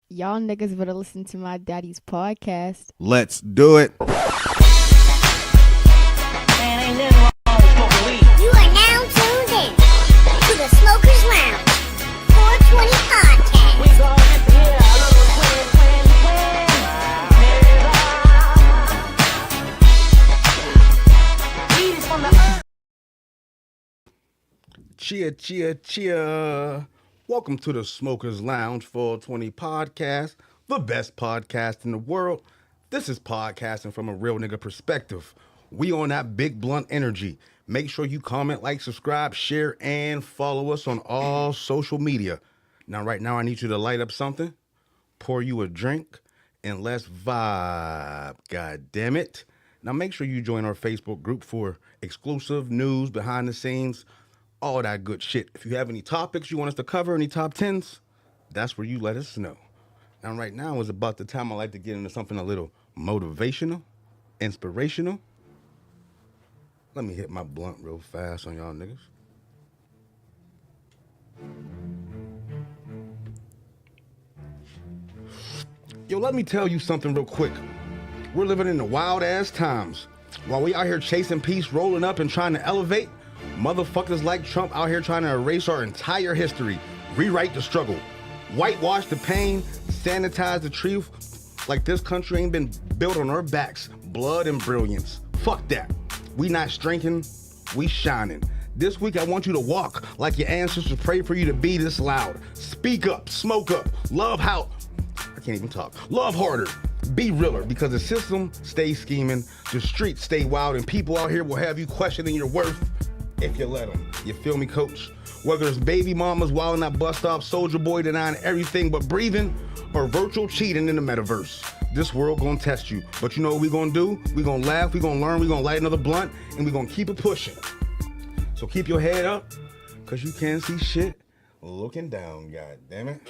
Y'all niggas better listen to my daddy's podcast. Let's do it. Man, ain't nothing wrong with smoking weed. You are now tuned in to the Smokers Lounge 420 podcast. We gon' get to hear a little twin. Weed is from the earth. Cheer. Welcome to the Smokers Lounge 420 podcast, the best podcast in the world. This is podcasting from a real nigga perspective. We on that big blunt energy. Make sure you comment, like, subscribe, share, and follow us on all social media. Now, right now, I need you to light up something, pour you a drink, and let's vibe. God damn it. Now, make sure you join our Facebook group for exclusive news, behind the scenes, all that good shit. If you have any topics you want us to cover, any top 10s, that's where you let us know. Now, right now is about the time I like to get into something a little motivational, inspirational. Let me hit my blunt real fast on y'all niggas. Yo, let me tell you something real quick. We're living in the wild ass times. While we out here chasing peace, rolling up and trying to elevate, motherfuckers like Trump out here trying to erase our entire history, rewrite the struggle, whitewash the pain, sanitize the truth, like this country ain't been built on our backs, blood and brilliance. Fuck that. We not drinking, we shining. This week I want you to walk like your ancestors prayed for you to be this loud. Speak up, smoke up, love how, I can't even talk, love harder. Be realer, because the system stays scheming, the streets stay wild, and people out here will have you questioning your worth if you let them. You feel me, coach? Whether it's baby mamas wilding at bus stop, Soulja Boy denying everything but breathing, or virtual cheating in the metaverse, this world gonna test you. But you know what we gonna do? We gonna laugh, we gonna learn, we gonna light another blunt, and we gonna keep it pushing. So keep your head up, because you can't see shit looking down, god damn it.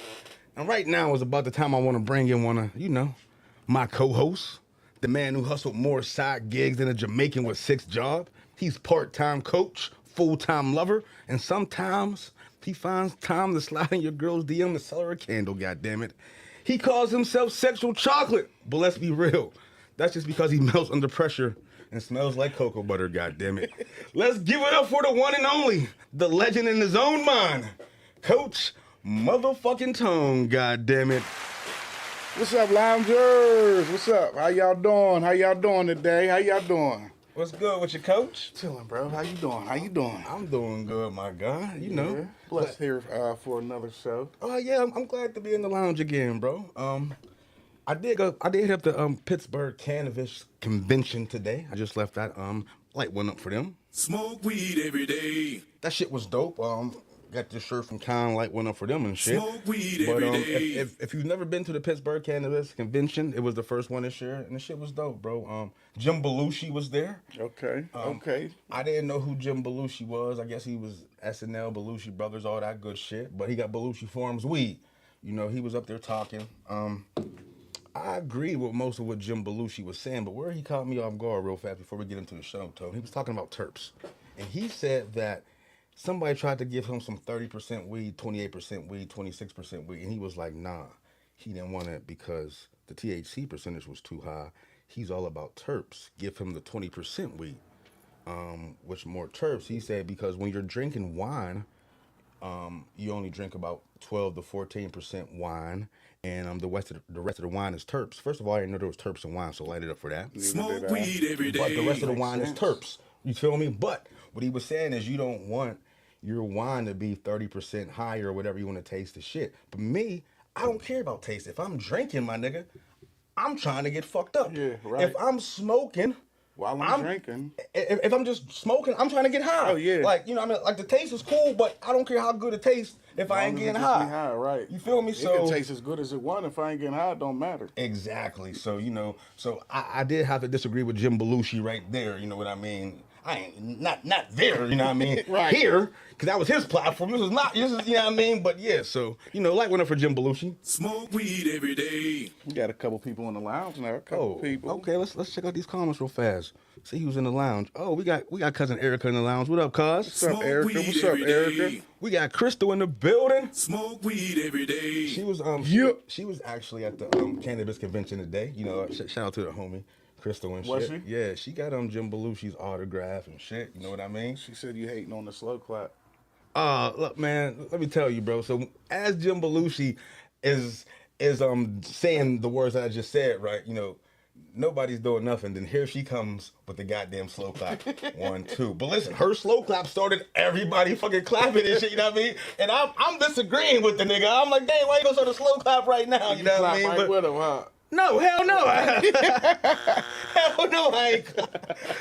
And right now is about the time I want to bring in one of, my co-host, the man who hustled more side gigs than a Jamaican with 6 jobs. He's part-time coach, full-time lover, and sometimes he finds time to slide in your girl's DM and sell her a candle, goddammit. He calls himself sexual chocolate, but let's be real. That's just because he melts under pressure and smells like cocoa butter, goddammit. Let's give it up for the one and only, the legend in his own mind, Coach motherfucking Tone, goddammit. What's up, loungers? What's up? How y'all doing? How y'all doing today? How y'all doing? What's good with your coach? Chilling, bro. How you doing? How you doing? I'm doing good, my guy. You know. Blessed here for another show. Oh yeah, I'm glad to be in the lounge again, bro. I did hit up the Pittsburgh Cannabis Convention today. I just left that. Light went up for them. Smoke weed every day. That shit was dope. Got this shirt from Con, light went up for them and shit. Smoke weed But every day. if you've never been to the Pittsburgh Cannabis Convention, it was the first one this year, and the shit was dope, bro. Jim Belushi was there. Okay. Okay. I didn't know who Jim Belushi was. I guess he was SNL, Belushi Brothers, all that good shit. But he got Belushi Farms weed. You know, he was up there talking. I agree with most of what Jim Belushi was saying, but where he caught me off guard real fast before we get into the show, Tone, he was talking about terps. And he said that somebody tried to give him some 30% weed, 28% weed, 26% weed, and he was like, nah, he didn't want it because the THC percentage was too high. He's all about terps. Give him the 20% weed, which more terps. He said because when you're drinking wine, you only drink about 12 to 14% wine, and the rest of the wine is terps. First of all, I didn't know there was terps in wine, so light it up for that. Smoke weed every day. But the rest of the wine is terps. You feel me? But what he was saying is you don't want your wine to be 30% higher or whatever you want to taste the shit. But me, I don't care about taste. If I'm drinking, my nigga, I'm trying to get fucked up. Yeah, right. If I'm smoking, While I'm drinking. If I'm just smoking, I'm trying to get high. Oh, yeah. Like, I mean, like the taste is cool, but I don't care how good it tastes if I ain't getting high. Right. You feel me? It So can taste as good as it want. If I ain't getting high, it don't matter. exactly. So, I did have to disagree with Jim Belushi right there. You know what I mean? I ain't not there, you know what I mean? Right. Here, because that was his platform. This is, you know what I mean? But yeah, so, light went up for Jim Belushi. Smoke weed every day. We got a couple people in the lounge now. A couple people. Okay, let's check out these comments real fast. See who's in the lounge. Oh, we got cousin Erica in the lounge. What up, cuz? What's up, Smoke Erica? weed What's up, every Erica? day. We got Crystal in the building. Smoke weed every day. She was Yeah. she was actually at the cannabis convention today. You know, shout out to the homie Crystal and shit. Was she? Yeah, she got Jim Belushi's autograph and shit. You know what I mean? She said you hating on the slow clap. Look, man, let me tell you, bro. So as Jim Belushi is saying the words that I just said, right? You know, nobody's doing nothing. Then here she comes with the goddamn slow clap. 1, 2. But listen, her slow clap started everybody fucking clapping and shit. You know what I mean? And I'm disagreeing with the nigga. I'm like, damn, why you gonna start a slow clap right now? You know what I mean? Right with him, huh? No, hell no. Hell no, I ain't.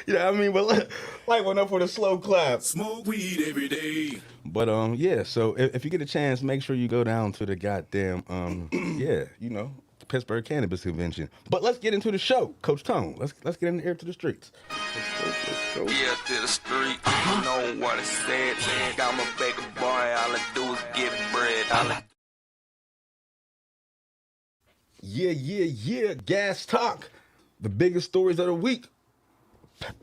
You know what I mean? But like went up for the slow clap. Smoke weed every day. But yeah, so if you get a chance, make sure you go down to the goddamn yeah, you know, Pittsburgh Cannabis Convention. But let's get into the show. Coach Tone, let's get in the air to the streets. Let's go. Yeah, to the street, you know what it said. I'm a baker boy, all I do is get bread. Yeah, gas talk. The biggest stories of the week.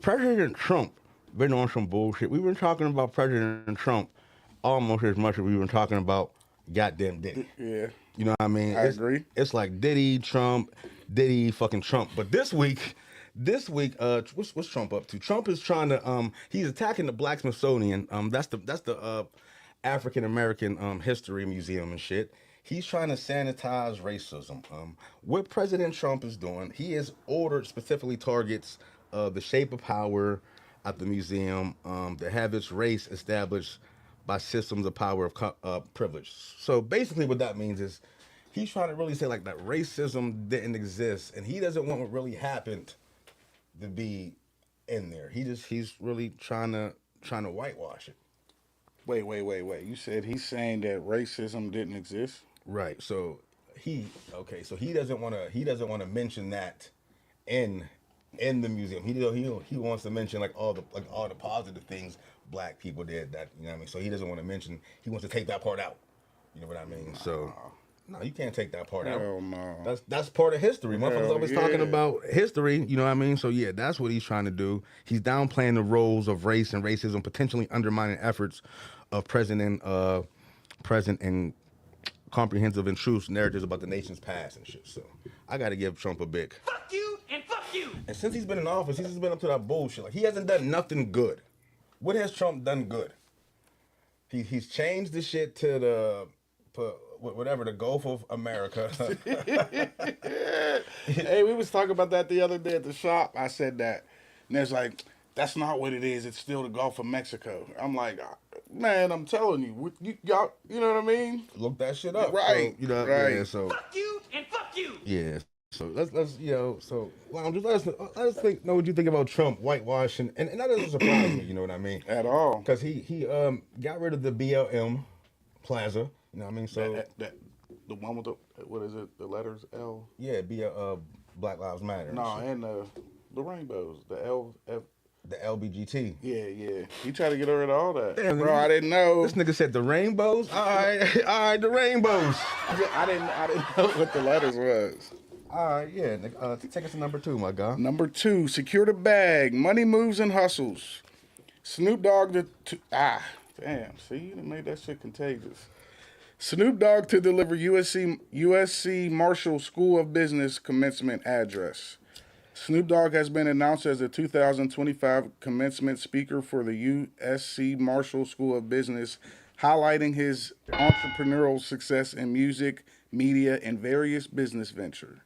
President Trump been on some bullshit. We've been talking about President Trump almost as much as we've been talking about goddamn Diddy. Yeah. You know what I mean? I agree. It's like Diddy, fucking Trump. But this week, what's Trump up to? Trump is trying to he's attacking the Black Smithsonian. That's the African American History Museum and shit. He's trying to sanitize racism. What President Trump is doing, he has ordered specifically targets the shape of power at the museum that have its race established by systems of power of privilege. So basically what that means is he's trying to really say like that racism didn't exist and he doesn't want what really happened to be in there. He's really trying to whitewash it. Wait. You said he's saying that racism didn't exist? Right. So he doesn't want to mention that in the museum. He wants to mention like all the positive things Black people did that, you know what I mean? So he doesn't want to mention, he wants to take that part out. You know what I mean? So no, you can't take that part out. Hell no. That's part of history. Motherfuckers Hell always yeah. talking about history, you know what I mean? So yeah, that's what he's trying to do. He's downplaying the roles of race and racism, potentially undermining efforts of present and comprehensive and true narratives about the nation's past and shit. So I gotta give Trump a big Fuck you and fuck you. And since he's been in office, he's just been up to that bullshit. Like he hasn't done nothing good. What has Trump done good? He's changed the shit to the whatever, the Gulf of America. Hey, we was talking about that the other day at the shop. I said that. And there's like, that's not what it is. It's still the Gulf of Mexico. I'm like, man, I'm telling you, y'all, you know what I mean? Look that shit up. Right. So, you know, Right. yeah, so Fuck you and fuck you. yeah. So let's you know, so Lounge, let us know what you think about Trump whitewashing, and that doesn't surprise me. You know what I mean? At all. Because he got rid of the BLM Plaza. You know what I mean? So That the one with the, what is it? The letters L? yeah, Black Lives Matter. and No, shit. and the rainbows. The L. F. The LBGT. Yeah. He tried to get rid of all that. Damn, Bro, nigga. I didn't know. This nigga said the rainbows. All right, the rainbows. I didn't know what the letters was. All right, yeah. Nigga, take us to number 2, my guy. Number 2, secure the bag. Money moves and hustles. Snoop Dogg damn. See, you done made that shit contagious. Snoop Dogg to deliver USC Marshall School of Business commencement address. Snoop Dogg has been announced as the 2025 commencement speaker for the USC Marshall School of Business, highlighting his entrepreneurial success in music, media, and various business ventures.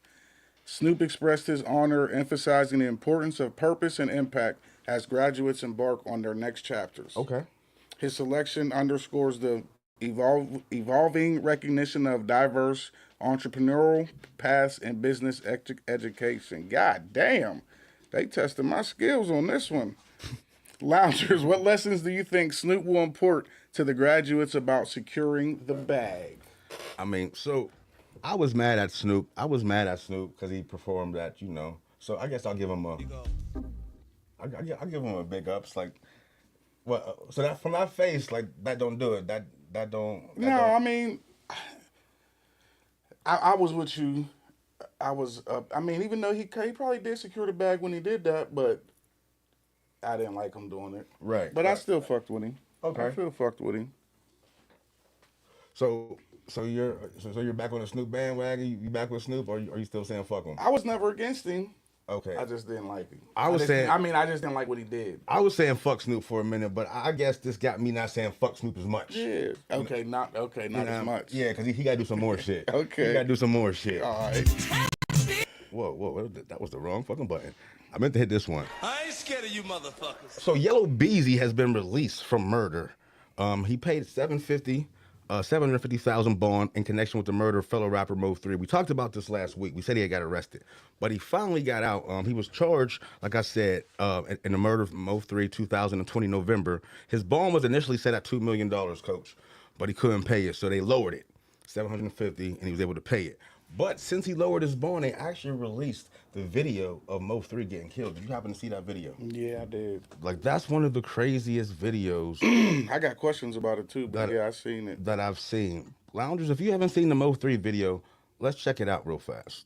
Snoop expressed his honor, emphasizing the importance of purpose and impact as graduates embark on their next chapters. Okay. His selection underscores the evolving recognition of diverse entrepreneurial paths and business education. God damn, they tested my skills on this one. Loungers, what lessons do you think Snoop will impart to the graduates about securing the bag? I mean, so I was mad at Snoop. Because he performed that, you know. So I guess I'll give him I'll give him a big ups. Like, well, so that from that face, like that don't do it. That don't. I mean, I was with you. I was. I mean, even though he probably did secure the bag when he did that, but I didn't like him doing it. Right. But I still fucked with him. Okay. I still fucked with him. So you're back on the Snoop bandwagon? You back with Snoop, or are you still saying fuck him? I was never against him. Okay. I just didn't like him. I just didn't like what he did. I was saying fuck Snoop for a minute, but I guess this got me not saying fuck Snoop as much. Yeah. Okay, not as much. Yeah, because he got to do some more shit. Okay. He got to do some more shit. All right. Whoa, that was the wrong fucking button. I meant to hit this one. I ain't scared of you motherfuckers. So Yella Beezy has been released from murder. He paid $750,000 bond in connection with the murder of fellow rapper Mo3. We talked about this last week. We said he had got arrested, but he finally got out. He was charged, like I said, in the murder of Mo3, 2020 November. His bond was initially set at $2 million, coach, but he couldn't pay it, so they lowered it, $750,000, and he was able to pay it. But since he lowered his bond, they actually released the video of Mo3 getting killed. Did you happen to see that video? Yeah, I did. Like, that's one of the craziest videos I got questions about it too, but I seen it. that I've seen. Loungers, if you haven't seen the Mo3 video, let's check it out real fast.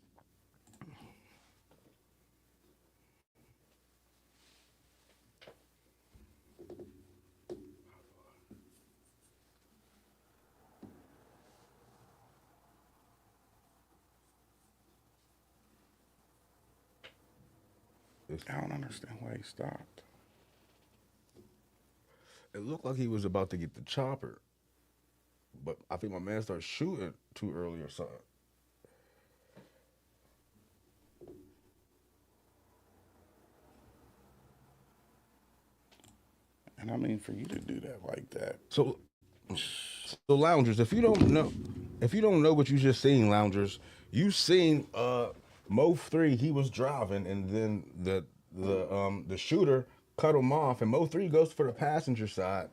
I don't understand why he stopped. It looked like he was about to get the chopper, but I think my man started shooting too early or something. And I mean, for you to do that like that. So loungers, if you don't know what you just seen, loungers, you seen Mo3, he was driving, and then the shooter cut him off, and Mo3 goes for the passenger side.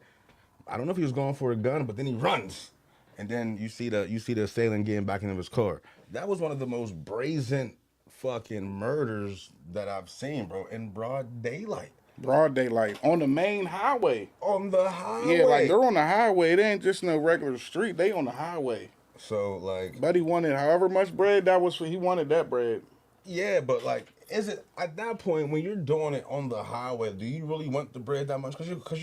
I don't know if he was going for a gun, but then he runs, and then you see the assailant getting back into his car. That was one of the most brazen fucking murders that I've seen, bro, in broad daylight. Broad daylight on the main highway. On the highway. Yeah, like they're on the highway. It ain't just no regular street. They on the highway. So like, Buddy wanted however much bread he wanted that bread. yeah, but like, is it at that point when you're doing it on the highway? Do you really want the bread that much? Because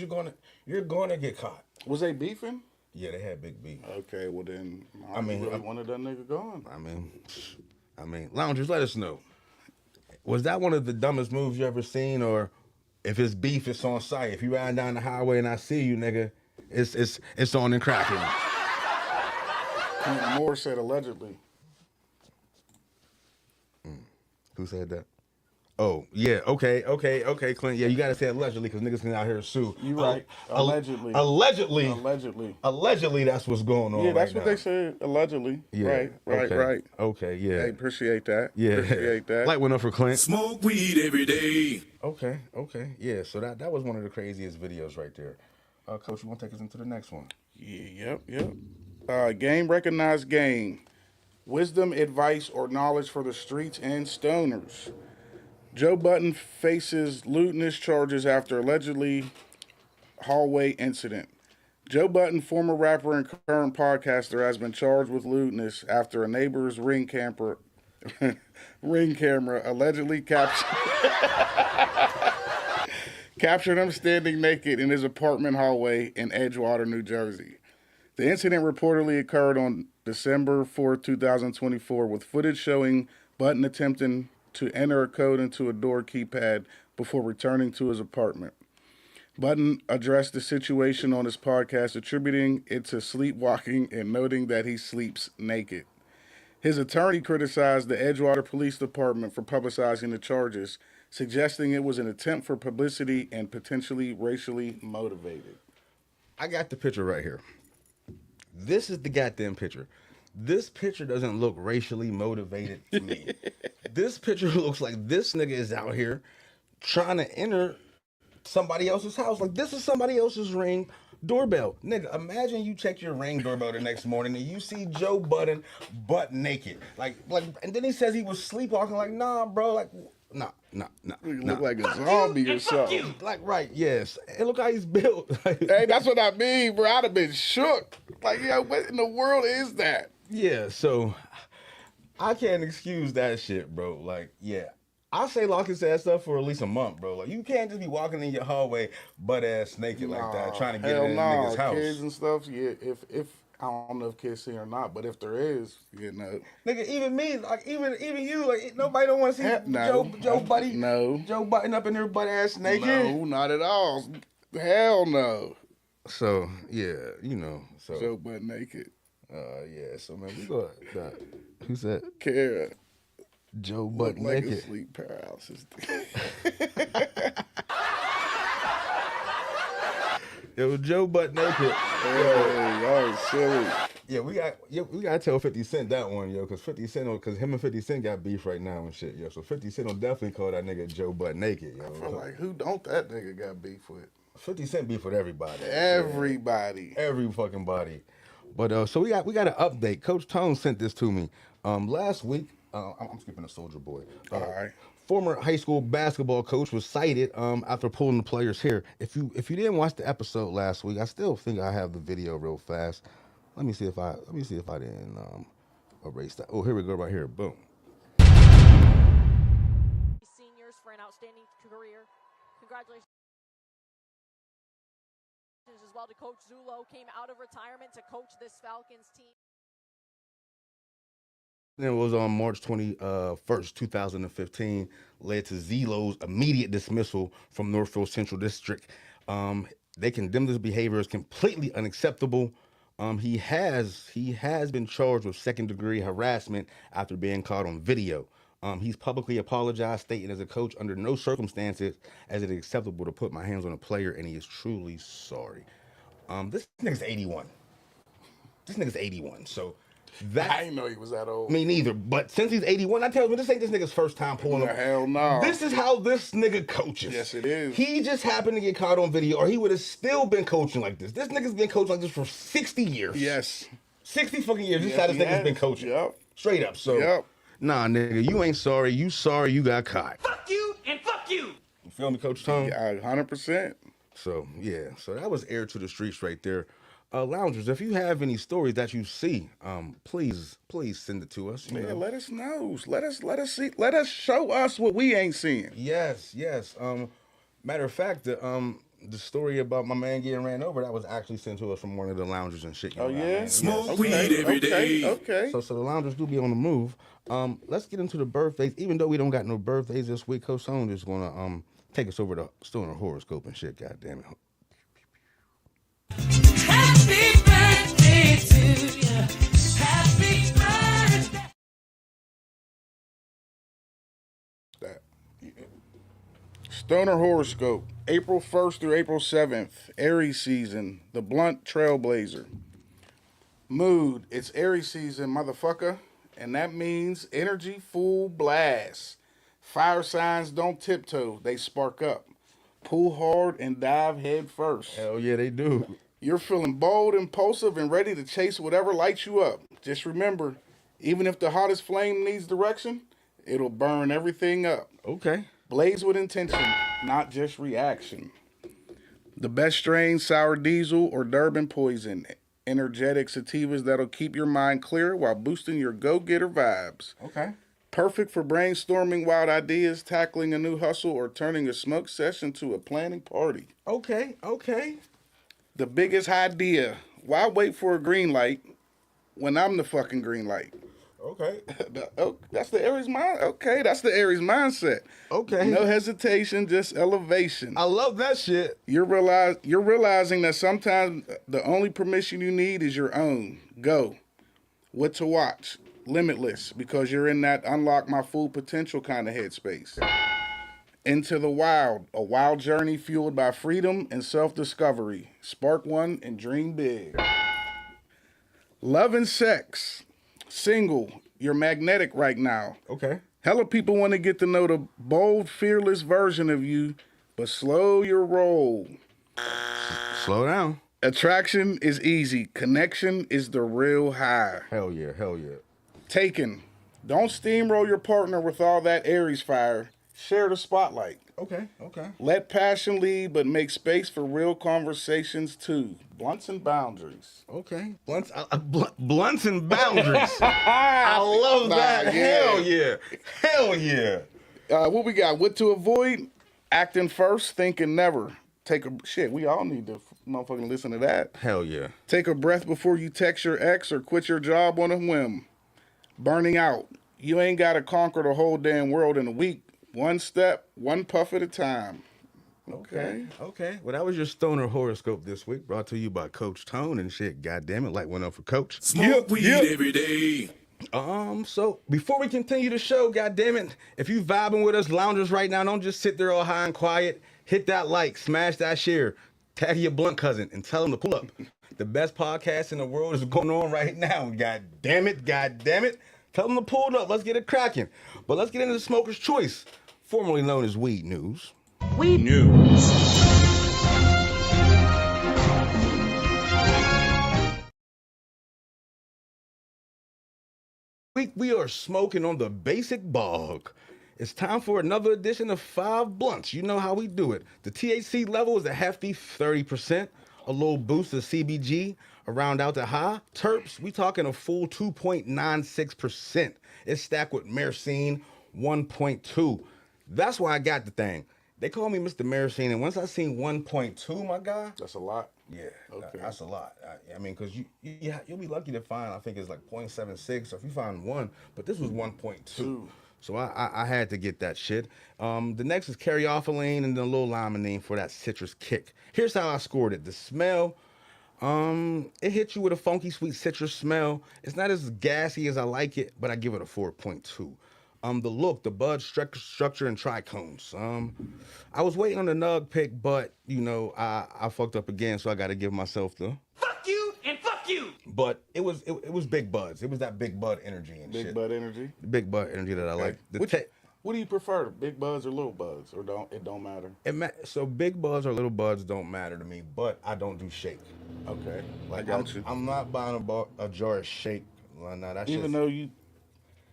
you're gonna get caught. Was they beefing? Yeah, they had big beef. Okay, well then, I really wanted that nigga gone. I mean, loungers, let us know. Was that one of the dumbest moves you ever seen, or if it's beef, it's on sight? If you riding down the highway and I see you, nigga, it's on and cracking. Moore said allegedly. Who said that? Oh, yeah, okay, Clint. Yeah, you gotta say allegedly, because niggas can out here sue. You right. Allegedly. Allegedly, that's what's going on. Yeah, that's right what now. they said. Allegedly. Yeah, Right. Okay, yeah. Hey, appreciate that. Yeah. Appreciate that. Light went up for Clint. Smoke weed every day. Okay. Yeah, so that was one of the craziest videos right there. Coach, you want to take us into the next one? Yeah, yep. Game recognized game. Wisdom, advice, or knowledge for the streets and stoners. Joe Budden faces lewdness charges after allegedly hallway incident. Joe Budden, former rapper and current podcaster, has been charged with lewdness after a neighbor's ring camera allegedly captured him standing naked in his apartment hallway in Edgewater, New Jersey. The incident reportedly occurred on December 4, 2024, with footage showing Budden attempting to enter a code into a door keypad before returning to his apartment. Budden addressed the situation on his podcast, attributing it to sleepwalking and noting that he sleeps naked. His attorney criticized the Edgewater Police Department for publicizing the charges, suggesting it was an attempt for publicity and potentially racially motivated. I got the picture right here. This is the goddamn picture. This picture doesn't look racially motivated to me. This picture looks like this nigga is out here trying to enter somebody else's house. Like, this is somebody else's ring doorbell. Nigga, imagine you check your ring doorbell the next morning and you see Joe Budden butt naked. Like, and then he says he was sleepwalking. Like, nah, bro. Like, nah. You look like a zombie or something. Like, right, yes. And look how he's built. Hey, that's what I mean, bro. I'd have been shook. Like, yo, what in the world is that? Yeah, so I can't excuse that shit, bro. Like, yeah, I'll say lock his ass up for at least a month, bro. Like, you can't just be walking in your hallway butt ass naked like that, trying to get in a nigga's house. Kids and stuff, yeah. If I don't know if kids see or not, but if there is, you know. Nigga, even me, like even you, like nobody don't want to see Joe Buddy. No. Joe Budden up in there butt ass naked. No, not at all. Hell no. So yeah, you know. So Joe butt naked. Yeah. So man, we go. Who's that? Kara. Joe butt Like naked. a sleep paralysis. Yo, Joe butt naked. Hey, y'all are silly. Yeah, we gotta tell 50 Cent that one, yo, because 50 Cent, because him and 50 Cent got beef right now and shit, yo. So 50 Cent will definitely call that nigga Joe butt naked, yo. I feel like who don't that nigga got beef with? 50 Cent beef with everybody. Everybody. Every fucking body. But so we got an update. Coach Tone sent this to me. Last week, I'm skipping the Soulja Boy. All right. Former high school basketball coach was cited after pulling the player's hair. If you didn't watch the episode last week, I still think I have the video real fast. Let me see if I didn't erase that. Oh, here we go, right here. Boom. Seniors for an outstanding career. Congratulations as well to Coach Zulo. Came out of retirement to coach this Falcons team. It was on March 21st, 2015, led to Zilo's immediate dismissal from Northfield Central District. They condemned his behavior as completely unacceptable. He has been charged with second-degree harassment after being caught on video. He's publicly apologized, stating as a coach, under no circumstances is it acceptable to put my hands on a player, and he is truly sorry. This nigga's 81. So that I didn't know he was that old. me neither. But since he's 81, I tell you, this ain't this nigga's first time pulling up. Hell no. This is how this nigga coaches. Yes, it is. He just happened to get caught on video, or he would have still been coaching like this. This nigga's been coaching like this for 60 years. Yes. 60 fucking years. This is Yes, how this he nigga's been has. coaching. Yep. Straight up. So, Yep. nah, nigga, you ain't sorry. You sorry you got caught. Fuck you and fuck you. You feel me, Coach Tone? Yeah, 100%. So, yeah. So that was air to the streets right there. Loungers, if you have any stories that you see, please send it to us. You Yeah, know. let us know. Let us see. Let us show us what we ain't seeing. Yes. Matter of fact, the story about my man getting ran over, that was actually sent to us from one of the loungers and shit. You Oh know what I yeah. mean? Smoke weed every day. Okay. So the loungers do be on the move. Let's get into the birthdays. Even though we don't got no birthdays this week, Coach Sound is gonna take us over to still in a horoscope and shit. God damn it. Happy birthday to you. Happy birthday. That. Stoner Horoscope, April 1st through April 7th, Aries season, the blunt trailblazer. Mood, it's Aries season, motherfucker, and that means energy full blast. Fire signs don't tiptoe, they spark up. Pull hard and dive head first. Hell yeah, they do. You're feeling bold, impulsive, and ready to chase whatever lights you up. Just remember, even if the hottest flame needs direction, it'll burn everything up. Okay. Blaze with intention, not just reaction. The best strain, sour diesel or Durban poison. Energetic sativas that'll keep your mind clear while boosting your go-getter vibes. Okay. Perfect for brainstorming wild ideas, tackling a new hustle, or turning a smoke session to a planning party. Okay. The biggest idea. Why wait for a green light when I'm the fucking green light? Okay. That's the Aries mind. Okay, that's the Aries mindset. Okay. No hesitation, just elevation. I love that shit. You're realizing that sometimes the only permission you need is your own. Go. What to watch? Limitless, because you're in that unlock my full potential kind of headspace. Into the wild, a wild journey fueled by freedom and self-discovery. Spark one and dream big. Love and sex. Single. You're magnetic right now. Okay. Hella people want to get to know the bold, fearless version of you, but slow your roll. Slow down. Attraction is easy. Connection is the real high. Hell yeah. Taken. Don't steamroll your partner with all that Aries fire. Share the spotlight. Okay. Let passion lead, but make space for real conversations too. Blunts and boundaries. Okay. Blunts and boundaries. I love that. yeah. Hell yeah. What we got? What to avoid? Acting first, thinking never. Shit, we all need to motherfucking listen to that. Hell yeah. Take a breath before you text your ex or quit your job on a whim. Burning out. You ain't got to conquer the whole damn world in a week. One step, one puff at a time. Okay. Well, that was your stoner horoscope this week, brought to you by Coach Tone and shit. Goddamn it, light went up for Coach. Smoke weed every day. So before we continue the show, goddamn it, if you vibing with us loungers right now, don't just sit there all high and quiet. Hit that like, smash that share, tag your blunt cousin, and tell him to pull up. The best podcast in the world is going on right now. God damn it. Tell them to pull it up. Let's get it cracking. But let's get into the Smoker's Choice, formerly known as Weed News. Weed news. We are smoking on the Basic Bog. It's time for another edition of 5 Blunts. You know how we do it. The THC level is a hefty 30%. A little boost of CBG, a round out to high. Terps, we talking a full 2.96%. It's stacked with myrcene, 1.2. That's why I got the thing. They call me Mr. Myrcene, and once I seen 1.2, my guy. That's a lot. Yeah, Okay. that's a lot. I mean, because you'll be lucky to find, I think it's like 0.76, or if you find 1, but this was 1.2. So I had to get that shit. The next is caryophyllene and then a little limonene for that citrus kick. Here's how I scored it. The smell, it hits you with a funky, sweet citrus smell. It's not as gassy as I like it, but I give it a 4.2. The look, the bud structure, and trichomes. I was waiting on the nug pick, but, you know, I fucked up again, so I got to give myself the... Fuck you and fuck you. But it was big buds. It was that big bud energy and shit. Big bud energy. The big bud energy that I like. What do you prefer, big buds or little buds, or it don't matter? So big buds or little buds don't matter to me, but I don't do shake. Okay, Like I got you. I'm not buying a jar of shake. Well, nah, that's Even just, though you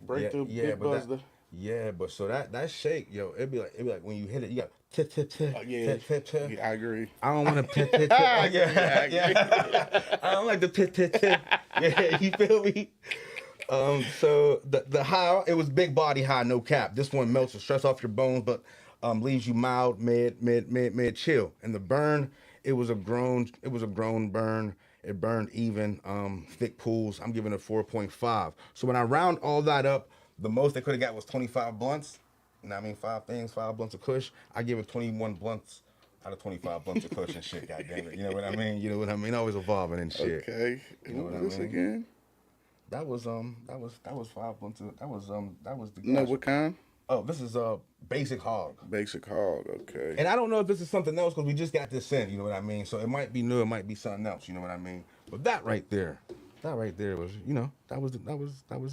break the big but buds, but so that shake, yo, it'd be like when you hit it, you got tip. yeah, I agree. I don't want to tip. Yeah. I don't like the tip. Yeah, you feel me? So the high, it was big body high, no cap. This one melts the stress off your bones, but leaves you mild, mid chill. And the burn, it was a grown burn. It burned even, thick pools. I'm giving it 4.5. So when I round all that up, the most they could have got was 25 blunts. You know what I mean? 5 blunts of Kush. I give it 21 blunts out of 25 blunts of Kush and shit. God damn it. You know what I mean? Always evolving and shit. Okay. You know what I What's mean? again? That was 5 blunts. That was the. No, what kind? Oh, this is Basic Hog. Basic hog. Okay. And I don't know if this is something else because we just got this in. You know what I mean? So it might be new. It might be something else. You know what I mean? But that right there was, you know, that was it.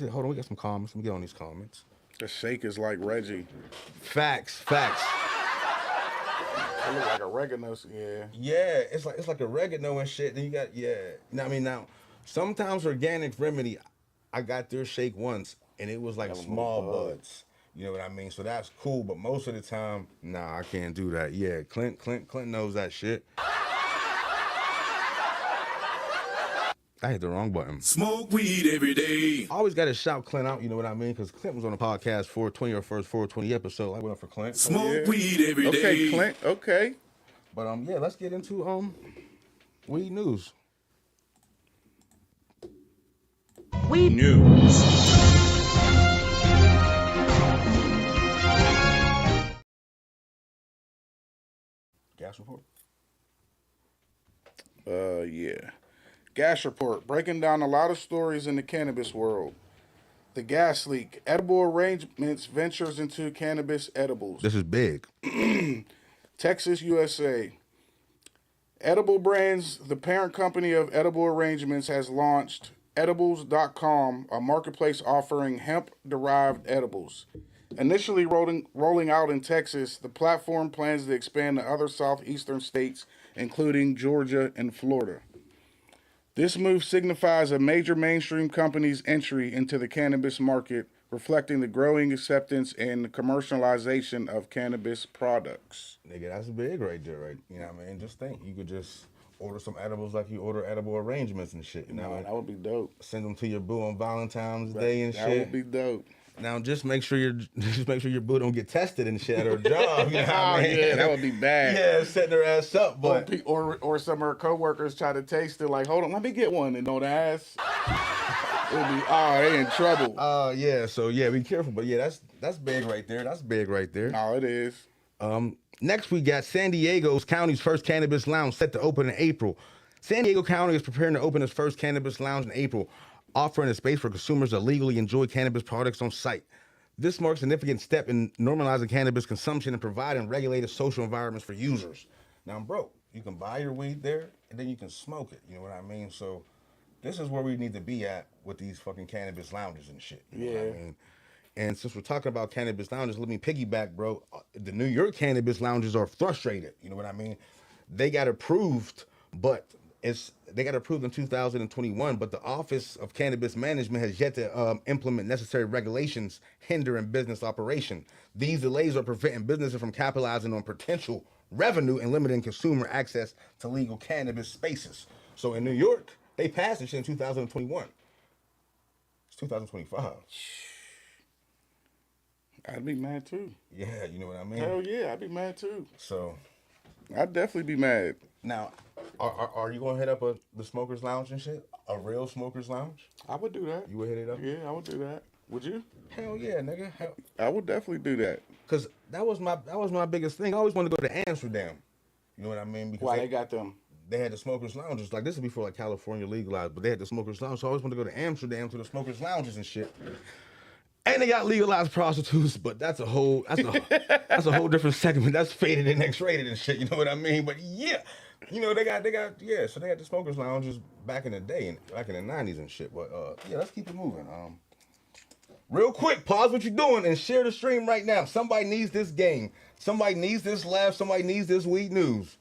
Hold on, we got some comments. Let me get on these comments. The shake is like Reggie. Facts. It look like oregano. Yeah. Yeah, it's like oregano and shit. Then you got You know what I mean? Now, sometimes Organic Remedy, I got their shake once and it was like small buds. You know what I mean? So that's cool, but most of the time, nah, I can't do that. Yeah, Clint knows that shit. I hit the wrong button. Smoke weed every day. I always got to shout Clint out, you know what I mean? Because Clint was on the podcast 420 or first 420 episode. I went up for Clint. Smoke weed every day. Okay, Clint. Okay. But yeah, let's get into weed news. Weed news. Gas report. Yeah. Gas report, breaking down a lot of stories in the cannabis world. The gas leak. Edible Arrangements ventures into cannabis edibles. This is big. Texas, USA. Edible Brands, the parent company of Edible Arrangements, has launched edibles.com, a marketplace offering hemp-derived edibles. Initially rolling out in Texas, the platform plans to expand to other southeastern states, including Georgia and Florida. This move signifies a major mainstream company's entry into the cannabis market, reflecting the growing acceptance and commercialization of cannabis products. Nigga, that's big right there, right? You know what I mean? Just think, you could just order some edibles like you order edible arrangements and shit. You know, that would be dope. Send them to your boo on Valentine's Day and shit. That would be dope. Now just make sure your boo don't get tested and shit at her job. You know what I mean? Yeah, that would be bad. Yeah, setting her ass up, but Or some of her coworkers try to taste it, like, hold on, let me get one, and don't ask. It'll be, they in trouble. Yeah, so yeah, be careful. But yeah, that's big right there. That's big right there. No, it is. Next we got San Diego's county's first cannabis lounge set to open in April. San Diego County is preparing to open its first cannabis lounge in April, offering a space for consumers to legally enjoy cannabis products on site. This marks a significant step in normalizing cannabis consumption and providing regulated social environments for users. Now, bro, you can buy your weed there, and then you can smoke it. You know what I mean? So this is where we need to be at with these fucking cannabis lounges and shit. You know what I mean? And since we're talking about cannabis lounges, let me piggyback, bro. The New York cannabis lounges are frustrated. You know what I mean? They got approved, but they got approved in 2021, but the Office of Cannabis Management has yet to implement necessary regulations hindering business operation. These delays are preventing businesses from capitalizing on potential revenue and limiting consumer access to legal cannabis spaces. So in New York, they passed this shit in 2021. It's 2025. I'd be mad too. Yeah, you know what I mean? Hell yeah, I'd be mad too. So I'd definitely be mad. now, are you gonna hit up the smokers lounge and shit? A real smokers lounge? I would do that. You would hit it up? Yeah, I would do that. Would you? Hell yeah, nigga. Hell. I would definitely do that. Cause that was my biggest thing. I always wanted to go to Amsterdam. You know what I mean? Because Why they got them? they had the smokers lounges. Like this is before like California legalized, but they had the smokers lounge. So I always wanted to go to Amsterdam to the smokers lounges and shit. And they got legalized prostitutes, but that's a whole different segment. That's faded and X-rated and shit. You know what I mean? But yeah, you know they got yeah. So they had the smokers lounges back in the day and back in the 90s and shit. But yeah, let's keep it moving. Real quick, pause what you're doing and share the stream right now. Somebody needs this game. Somebody needs this laugh. Somebody needs this weed news.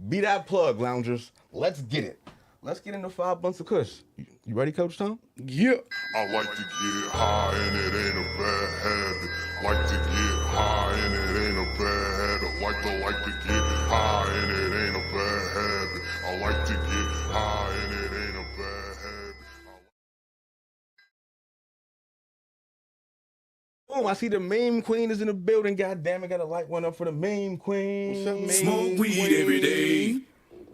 Be that plug, loungers. Let's get it. Let's get into 5 Blunts of Kush. You ready, Coach Tom? Yeah. I like to get high and it ain't a bad habit. Like to get high and it ain't a bad habit. Like to get high and it ain't a bad habit. I like to get high and it ain't a bad habit. Boom, I see the meme queen is in the building. God damn it, gotta light one up for the meme queen. What's up, meme Smoke weed queen? every day.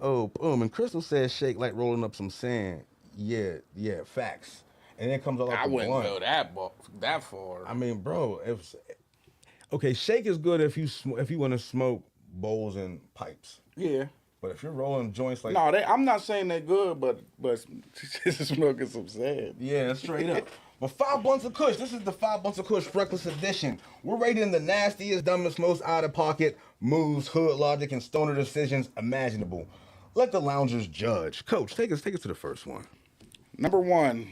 Oh, boom. And Crystal says shake like rolling up some sand. Yeah, facts. And then comes all up I the wouldn't blunt. go that far. I mean, bro, okay, shake is good if you want to smoke bowls and pipes. Yeah. But if you're rolling joints like No, I'm not saying they're good, but smoking some sand. yeah, straight up. But 5 Blunts of Kush. This is the 5 Blunts of Kush Reckless Edition. We're rating the nastiest, dumbest, most out of pocket moves, hood logic, and stoner decisions imaginable. Let the loungers judge. Coach, take us to the first one. Number 1,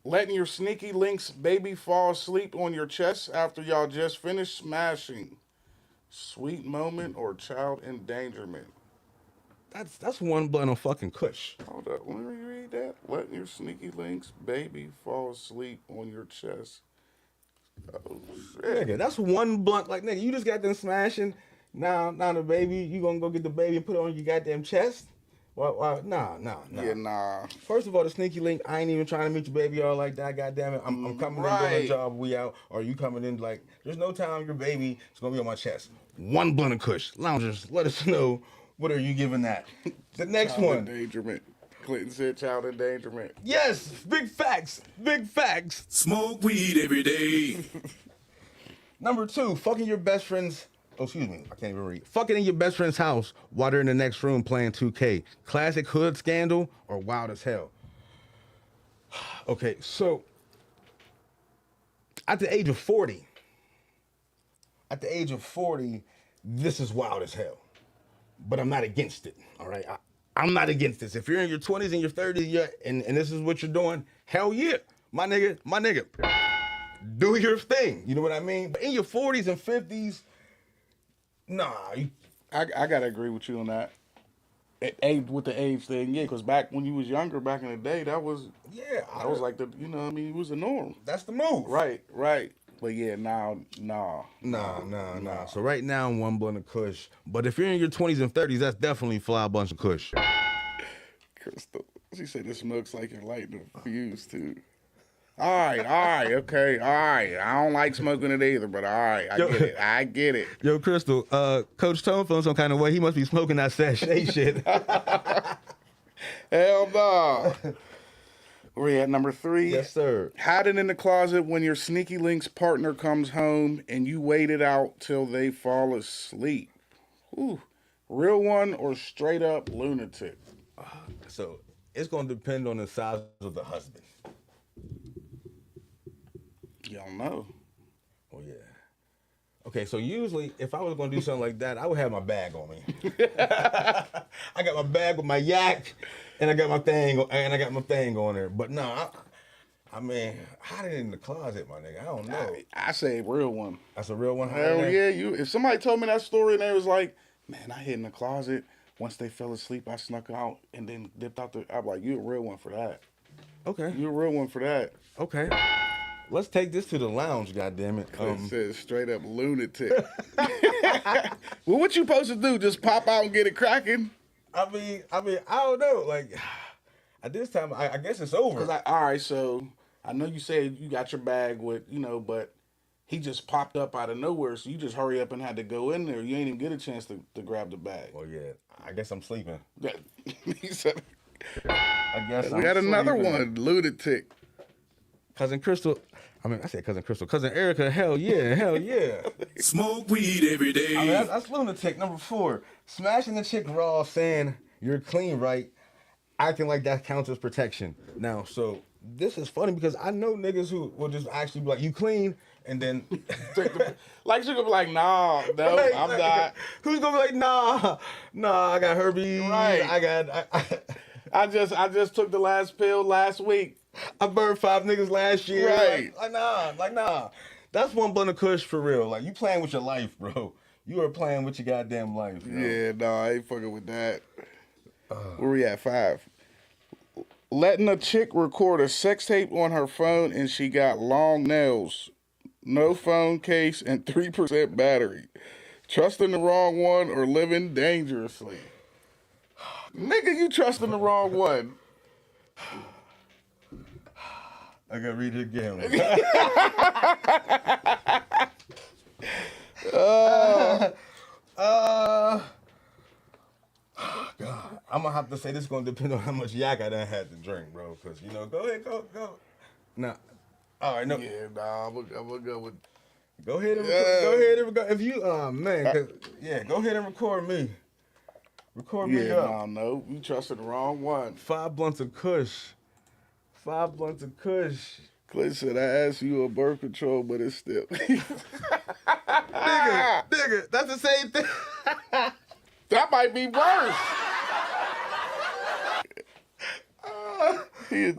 letting your sneaky links baby fall asleep on your chest after y'all just finished smashing. Sweet moment or child endangerment. That's one blunt of fucking Kush. Hold up, let me read that. Letting your sneaky links baby fall asleep on your chest. Oh shit. Nigga, that's one blunt. Like, nigga, you just got them smashing. Now the baby, you gonna go get the baby and put it on your goddamn chest? Why? Nah. Yeah, nah. First of all, the sneaky link, I ain't even trying to meet your baby all like that. Goddamn it, I'm coming in doing a job. We out, or you coming in like? There's no time your baby is gonna be on my chest. One blunt of Kush. Loungers, let us know. What are you giving that? The next Child one. Endangerment. Clinton said child endangerment. Yes, big facts. Big facts. Smoke weed every day. Number 2, fucking your best friend's. Oh, excuse me, I can't even read. Fucking in your best friend's house while they're in the next room playing 2K. Classic hood scandal or wild as hell? Okay, so at the age of 40, this is wild as hell. But I'm not against it, all right? I'm not against this. If you're in your 20s and your 30s and this is what you're doing, hell yeah, my nigga, do your thing. You know what I mean? But in your 40s and 50s, nah. I gotta agree with you on that. With the age thing, yeah, because back when you was younger, back in the day, that was like the, you know what I mean, it was the norm. That's the move. Right. But yeah, nah. Nah. So right now, one blunt of Kush. But if you're in your 20s and 30s, that's definitely fly bunch of Kush. Crystal, she said this smokes like you're lighting a fuse too. All right, okay, all right. I don't like smoking it either, but all right, I get it. Yo, Crystal, Coach Tone feeling some kind of way. He must be smoking that sachet shit. Hell no. We're at number 3. Yes, sir. Hiding in the closet when your sneaky links partner comes home and you wait it out till they fall asleep. Ooh. Real one or straight up lunatic? So it's going to depend on the size of the husband. You don't know. Oh, yeah. Okay, so usually if I was going to do something like that, I would have my bag on me. I got my bag with my yak, and I got my thing, on there. But no, I mean, hiding in the closet, my nigga. I don't know. I say real one. That's a real one. Hell yeah, if somebody told me that story and they was like, man, I hid in the closet. Once they fell asleep, I snuck out and then dipped out I'm like, you a real one for that. Okay. You a real one for that. Okay. Let's take this to the lounge, goddammit. It says straight up lunatic. Well, what you supposed to do? Just pop out and get it cracking? I mean, I don't know. Like, at this time, I guess it's over. All right, so I know you said you got your bag with, but he just popped up out of nowhere, so you just hurry up and had to go in there. You ain't even get a chance to grab the bag. Well, yeah, I guess I'm sleeping. He said, I guess we got another one, lunatic. Cousin Crystal. Cousin Erica, hell yeah. Smoke weed every day. I mean, that's lunatic. Number 4, smashing the chick raw, saying you're clean, right? Acting like that counts as protection. Now, so this is funny because I know niggas who will just actually be like, you clean, and then like she gonna be like, nah, no, right, I'm not. Who's gonna be like, nah, I got herpes. Right. I just took the last pill last week. I burned 5 niggas last year. Right. Like nah. That's one blunt of Kush for real. Like, you playing with your life, bro. You are playing with your goddamn life. Bro. Yeah, no, I ain't fucking with that. Where we at? 5. Letting a chick record a sex tape on her phone and she got long nails, no phone case, and 3% battery. Trusting the wrong one or living dangerously. Nigga, you trusting the wrong one. I gotta read it again. God, I'm gonna have to say this is gonna depend on how much yak I done had to drink, bro. Cause go ahead, go. Nah, all right, no. Yeah, nah, I'm gonna go with. Go ahead and record. If you, man, go ahead and record me. Record me up. No, you trusted the wrong one. 5 blunts of Kush. 5 blunts of Kush. Clay said, I asked you a birth control, but it's still. nigga, that's the same thing. That might be worse. He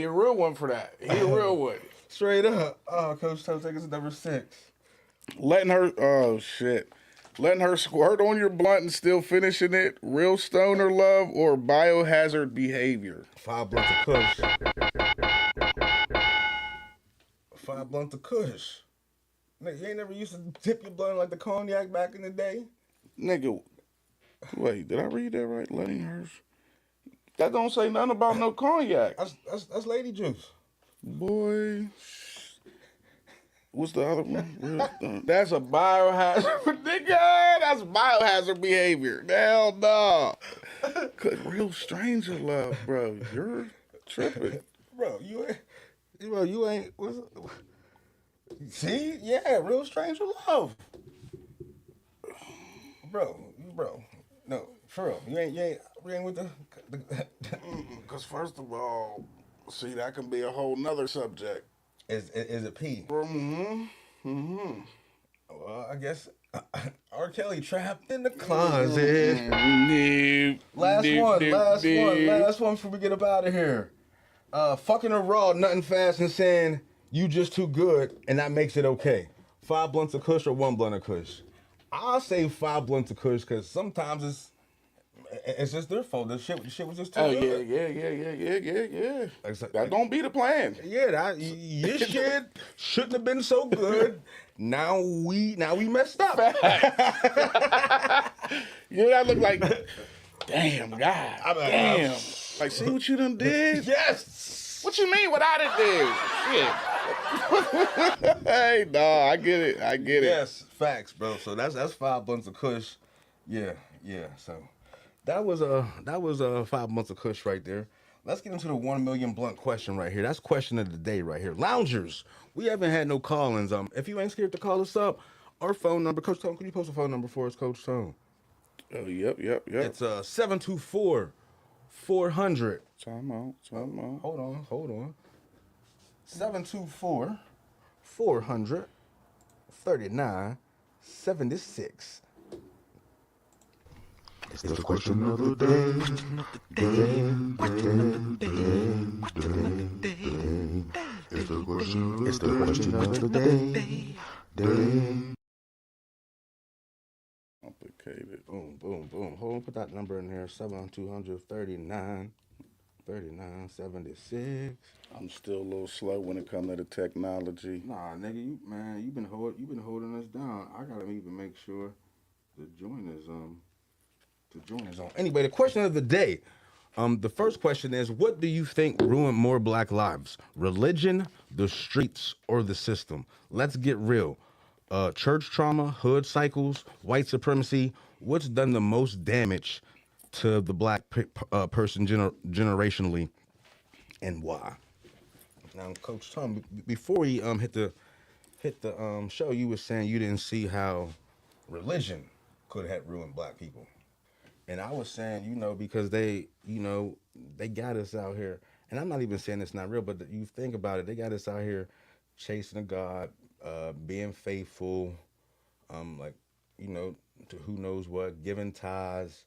a real one for that. He a real one. Straight up. Oh, Coach Toe, take us to number 6. Letting her squirt on your blunt and still finishing it. Real stoner love or biohazard behavior. 5 blunts of Kush. 5 blunts of Kush. Nigga, you ain't never used to dip your blunt like the cognac back in the day? Nigga, wait, did I read that right? Letting her. That don't say nothing about no cognac. That's lady juice. Boy. What's the other one? That's a biohazard. Nigga, that's biohazard behavior. Hell no. Real stranger love, bro. You're tripping. Bro, you ain't. See? Yeah, real stranger love. Bro. No, for real. You ain't with the Because first of all, see, that can be a whole nother subject. Is it P? Mm-hmm. Well, I guess R. Kelly trapped in the closet. Last one before we get up out of here. Fucking her raw, nothing fast, and saying you just too good, and that makes it okay. 5 blunts of Kush or 1 blunt of Kush? I'll say 5 blunts of Kush because sometimes it's just their fault. The shit was just too good. Yeah. That don't be the plan. Yeah, your shit shouldn't have been so good. Now we messed up. That look like, damn, God. Damn. Like, see what you done did? Yes. What you mean what I done did? Shit. Hey, no, I get it. Yes, facts, bro. So that's 5 blunts of Kush. Yeah. So that was 5 months of Kush right there. Let's get into the 1 million blunt question right here. That's question of the day right here. Loungers, we haven't had no call-ins. If you ain't scared to call us up, our phone number, Coach Tone, can you post a phone number for us, Coach Tone? Oh, yep. It's 724-400. Time out. Hold on. 724-400-3976. It's the question of the day. It's the question of the day. Complicated. Boom. Hold on, put that number in there. 7-239-3976. I'm still a little slow when it comes to the technology. Nah, nigga, you been holding us down. I gotta even make sure the joint is on. Anyway, the question of the day. The first question is, what do you think ruined more black lives? Religion, the streets, or the system? Let's get real. Church trauma, hood cycles, white supremacy. What's done the most damage to the black person generationally, and why? Now, Coach Tom, before we hit the show, you were saying you didn't see how religion could have ruined black people. And I was saying, because they got us out here, and I'm not even saying it's not real, but you think about it, they got us out here chasing a God, being faithful, to who knows what, giving tithes,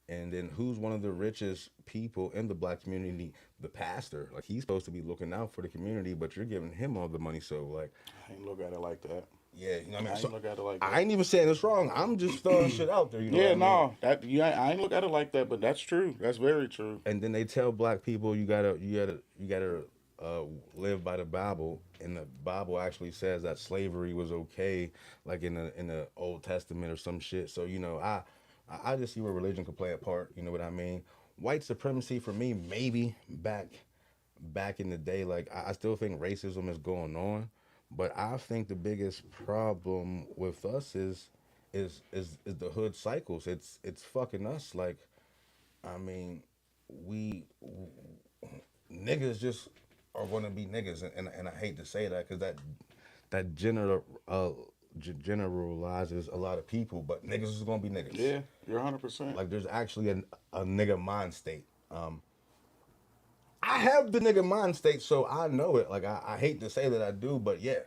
and then who's one of the richest people in the black community? The pastor. Like, he's supposed to be looking out for the community, but you're giving him all the money, so like, I ain't look at it like that. Yeah, I ain't look at it like that. I ain't even saying it's wrong. I'm just throwing shit out there. I ain't look at it like that, but that's true. That's very true. And then they tell black people you gotta live by the Bible, and the Bible actually says that slavery was okay, like in the Old Testament or some shit. So I just see where religion could play a part. You know what I mean? White supremacy for me, maybe back in the day. Like, I still think racism is going on. But I think the biggest problem with us is the hood cycles. It's fucking us. Like, I mean, we niggas just are going to be niggas, and I hate to say that because that generalizes a lot of people. But niggas is going to be niggas. Yeah, you're 100%. Like, there's actually a nigga mind state. I have the nigga mind state, so I know it. Like, I hate to say that I do, but yeah.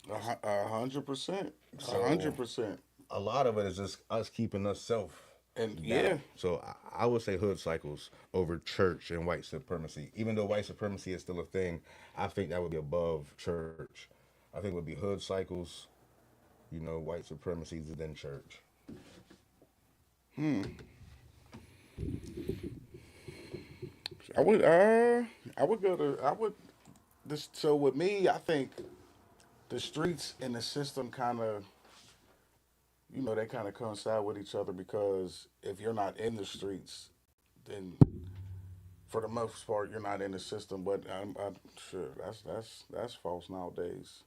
100%. 100%. A lot of it is just us keeping us self. And down. yeah. So I would say hood cycles over church and white supremacy. Even though white supremacy is still a thing, I think that would be above church. I think it would be hood cycles, white supremacy, then church. So with me, I think the streets and the system kind of, they kind of coincide with each other, because if you're not in the streets, then for the most part you're not in the system. But I'm sure that's false nowadays.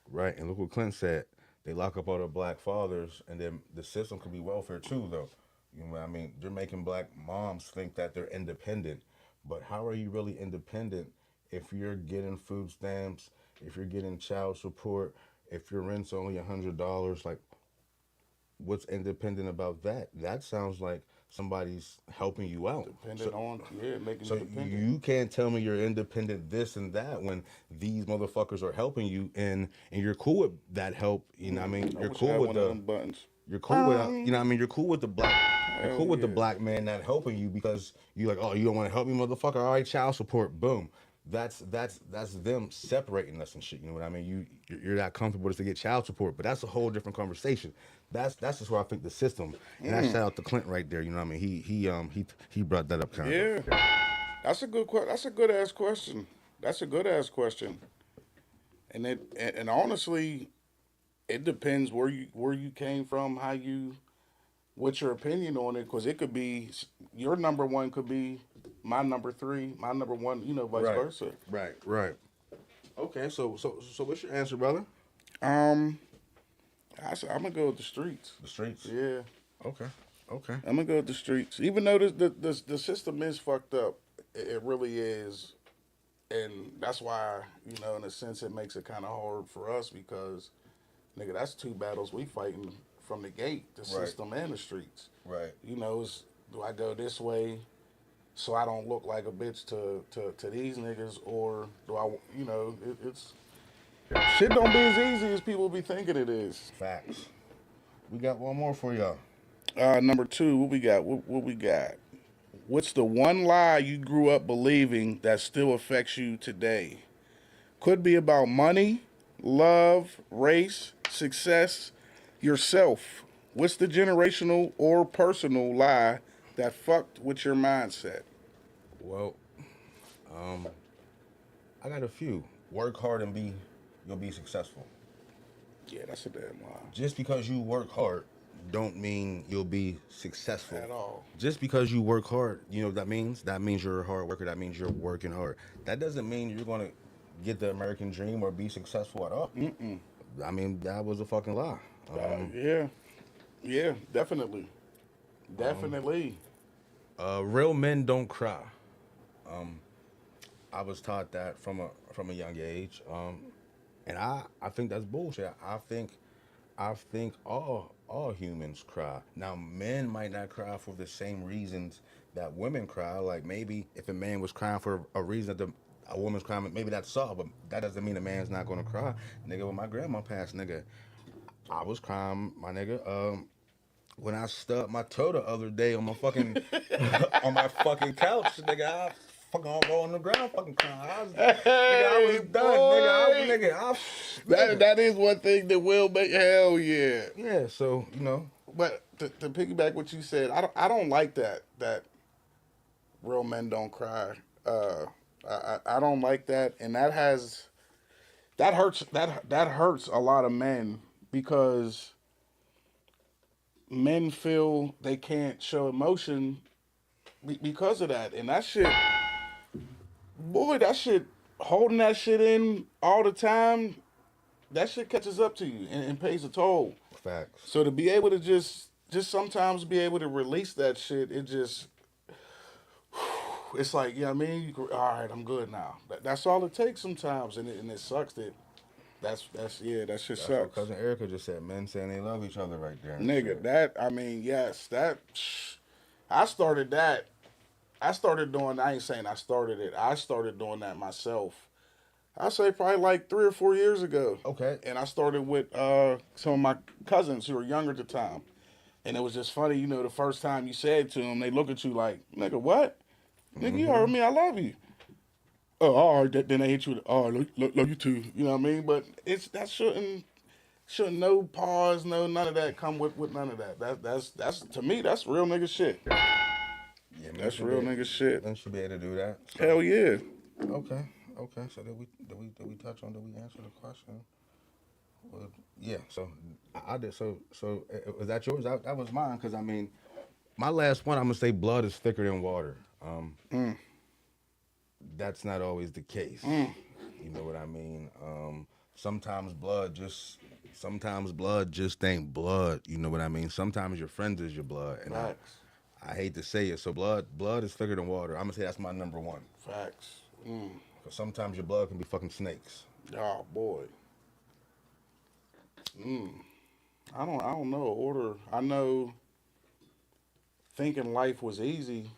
Right, and look what Clint said. They lock up all the black fathers, and then the system could be welfare too, though. You know what I mean? They're making black moms think that they're independent. But how are you really independent if you're getting food stamps, if you're getting child support, if your rent's only $100? Like, what's independent about that? That sounds like somebody's helping you out. Making you independent. You can't tell me you're independent this and that when these motherfuckers are helping you, and you're cool with that help. You know what I mean? You're cool with the buttons. You're cool with You're cool with the black. You're cool with the black man not helping you because you're like, oh, you don't want to help me, motherfucker. All right, child support. Boom. That's them separating us and shit. You know what I mean? You're not comfortable to get child support, but that's a whole different conversation. That's just where I think the system. And I shout out to Clint right there. You know what I mean? He brought that up kind of. Yeah, that's a good ass question. That's a good ass question. And honestly, it depends where you came from, what's your opinion on it, because it could be your number one could be my number 3, my number 1, vice Right. versa. Right. Okay, so what's your answer, brother? I'm gonna go with the streets. The streets. Yeah. Okay. I'm gonna go with the streets. Even though the system is fucked up, it really is, and that's why in a sense it makes it kind of hard for us because, nigga, that's 2 battles we fighting from the gate, the system and the streets. Right. Do I go this way so I don't look like a bitch to these niggas, or do I? It's shit don't be as easy as people be thinking it is. Facts. We got one more for y'all. Number 2, what we got? What we got? What's the one lie you grew up believing that still affects you today? Could be about money, love, race, success, yourself. What's the generational or personal lie that fucked with your mindset? Well, I got a few. Work hard and you'll be successful. Yeah, that's a damn lie. Just because you work hard don't mean you'll be successful. At all. Just because you work hard, you know what that means? That means you're a hard worker. That means you're working hard. That doesn't mean you're going to get the American dream or be successful at all. Mm-mm. I mean, that was a fucking lie. Yeah, definitely. Definitely. Real men don't cry. I was taught that from a young age. And I think that's bullshit. I think all humans cry. Now, men might not cry for the same reasons that women cry. Like maybe if a man was crying for a reason that a woman's crying, maybe that's all. But that doesn't mean a man's not gonna cry. Nigga, when my grandma passed, nigga, I was crying, my nigga. When I stubbed my toe the other day on my fucking on my fucking couch, nigga, I fucking all on the ground, fucking crying. I was done, nigga. That is one thing that will make hell yeah. Yeah, so But to piggyback what you said, I don't like that real men don't cry. I don't like that, and that hurts a lot of men because men feel they can't show emotion because of that, and that shit, holding that shit in all the time, that shit catches up to you and pays a toll. Facts. So to be able to just sometimes be able to release that shit, it's like, I mean? All right, I'm good now. That's all it takes sometimes, and it sucks that that shit sucks. What Cousin Erica just said, men saying they love each other right there. Nigga, I started that. I ain't saying I started it. I started doing that myself. I say probably like 3 or 4 years ago. Okay. And I started with some of my cousins who were younger at the time. And it was just funny, the first time you said to them, they look at you like, nigga, what? Nigga, you heard me, I love you. Oh, all right, then they hit you with, oh, love you too. You know what I mean? But that shouldn't no pause, no none of that come with none of that. That's to me, that's real nigga shit. Yeah, that's real nigga shit. Men should be able to do that. So. Hell yeah. Okay. So did we touch on? Did we answer the question? Well, yeah. So I did. So was that yours? That was mine. Because I mean, my last one, I'm gonna say blood is thicker than water. That's not always the case. You know what I mean? Sometimes blood just ain't blood. You know what I mean? Sometimes your friends is your blood, and I hate to say it. So blood is thicker than water. I'm gonna say that's my number one. Facts. Because sometimes your blood can be fucking snakes. Oh boy. I don't know order. I know thinking life was easy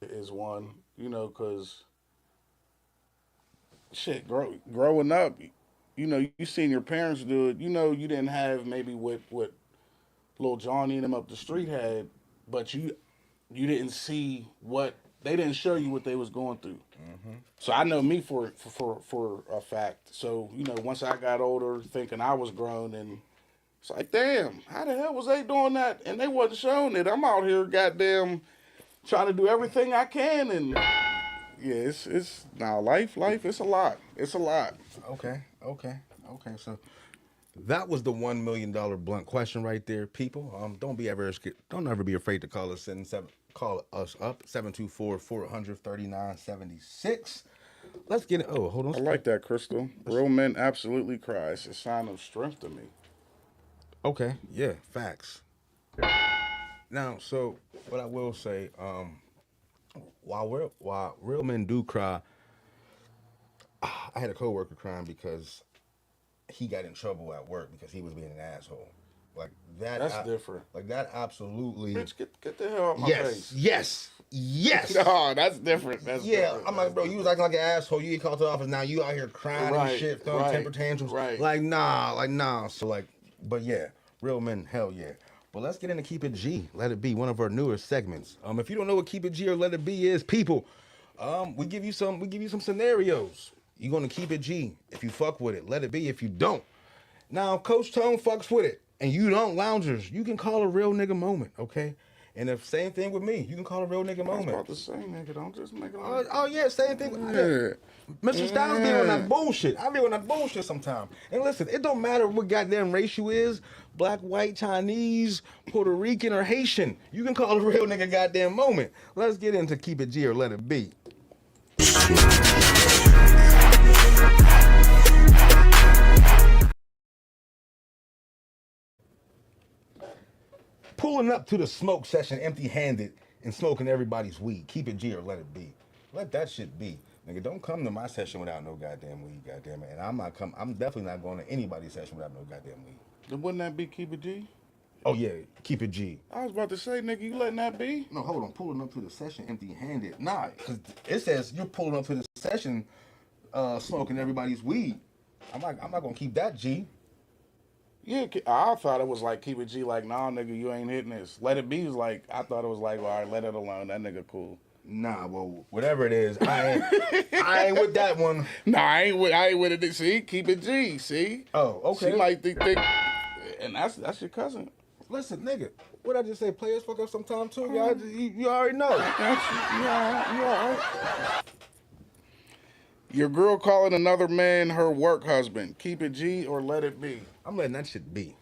is one, because shit, growing up, you seen your parents do it. You didn't have maybe what Lil Johnny and them up the street had, but you didn't see what they didn't show you what they was going through. So I know me for a fact. So once I got older, thinking I was grown, and it's like, damn, how the hell was they doing that? And they wasn't showing it. I'm out here, goddamn, trying to do everything I can, and yeah, it's now life. It's a lot. It's a lot. Okay. So that was the $1 million blunt question right there, people. Don't ever be afraid to call us in Call us up 724-400-3976. Let's get it. Oh, hold on. I like that, Crystal. Real men absolutely cry. It's a sign of strength to me. Okay, yeah, facts. Now, so what I will say, while real men do cry, I had a coworker crying because he got in trouble at work because he was being an asshole. Like that. That's different. Like that, absolutely. Bitch, get the hell out my face. Yes. No, that's different. That's different. I'm like, bro, you was acting like an asshole. You get called to the office. Now you out here crying and shit, throwing temper tantrums. Right. Like, nah. So like, but yeah, real men, hell yeah. But let's get into Keep It G. Let It Be, one of our newer segments. If you don't know what Keep It G or Let It Be is, people, we give you some scenarios. You're gonna keep it G if you fuck with it. Let it be if you don't. Now, Coach Tone fucks with it, and you don't, loungers. You can call a real nigga moment, okay? And the same thing with me. You can call a real nigga moment. I was about to say, nigga, don't just make it. Oh yeah, same thing. Mr. Styles be on that bullshit. I be on that bullshit sometimes. And listen, it don't matter what goddamn race you is, black, white, Chinese, Puerto Rican, or Haitian. You can call a real nigga goddamn moment. Let's get into Keep It G or Let It Be. Pulling up to the smoke session empty-handed and smoking everybody's weed. Keep it G or let it be. Let that shit be. Nigga, don't come to my session without no goddamn weed, goddamn it. And I'm definitely not going to anybody's session without no goddamn weed. Then wouldn't that be Keep It G? Oh yeah, keep it G. I was about to say, nigga, you letting that be? No, hold on. Pulling up to the session empty-handed. Nah, because it says you're pulling up to the session smoking everybody's weed. I'm not gonna keep that G. Yeah, I thought it was like Keep It G, like, nah, nigga, you ain't hitting this. Let It Be was like, I thought it was like, well, all right, let it alone. That nigga cool. Nah, well, whatever it is, I ain't with that one. Nah, I ain't with it. See, Keep It G, see? Oh, okay. She might think, and that's your cousin. Listen, nigga, what I just say, players fuck up sometime too, y'all. You already know. You all right. Your girl calling another man her work husband. Keep it G or let it be? I'm letting that shit be.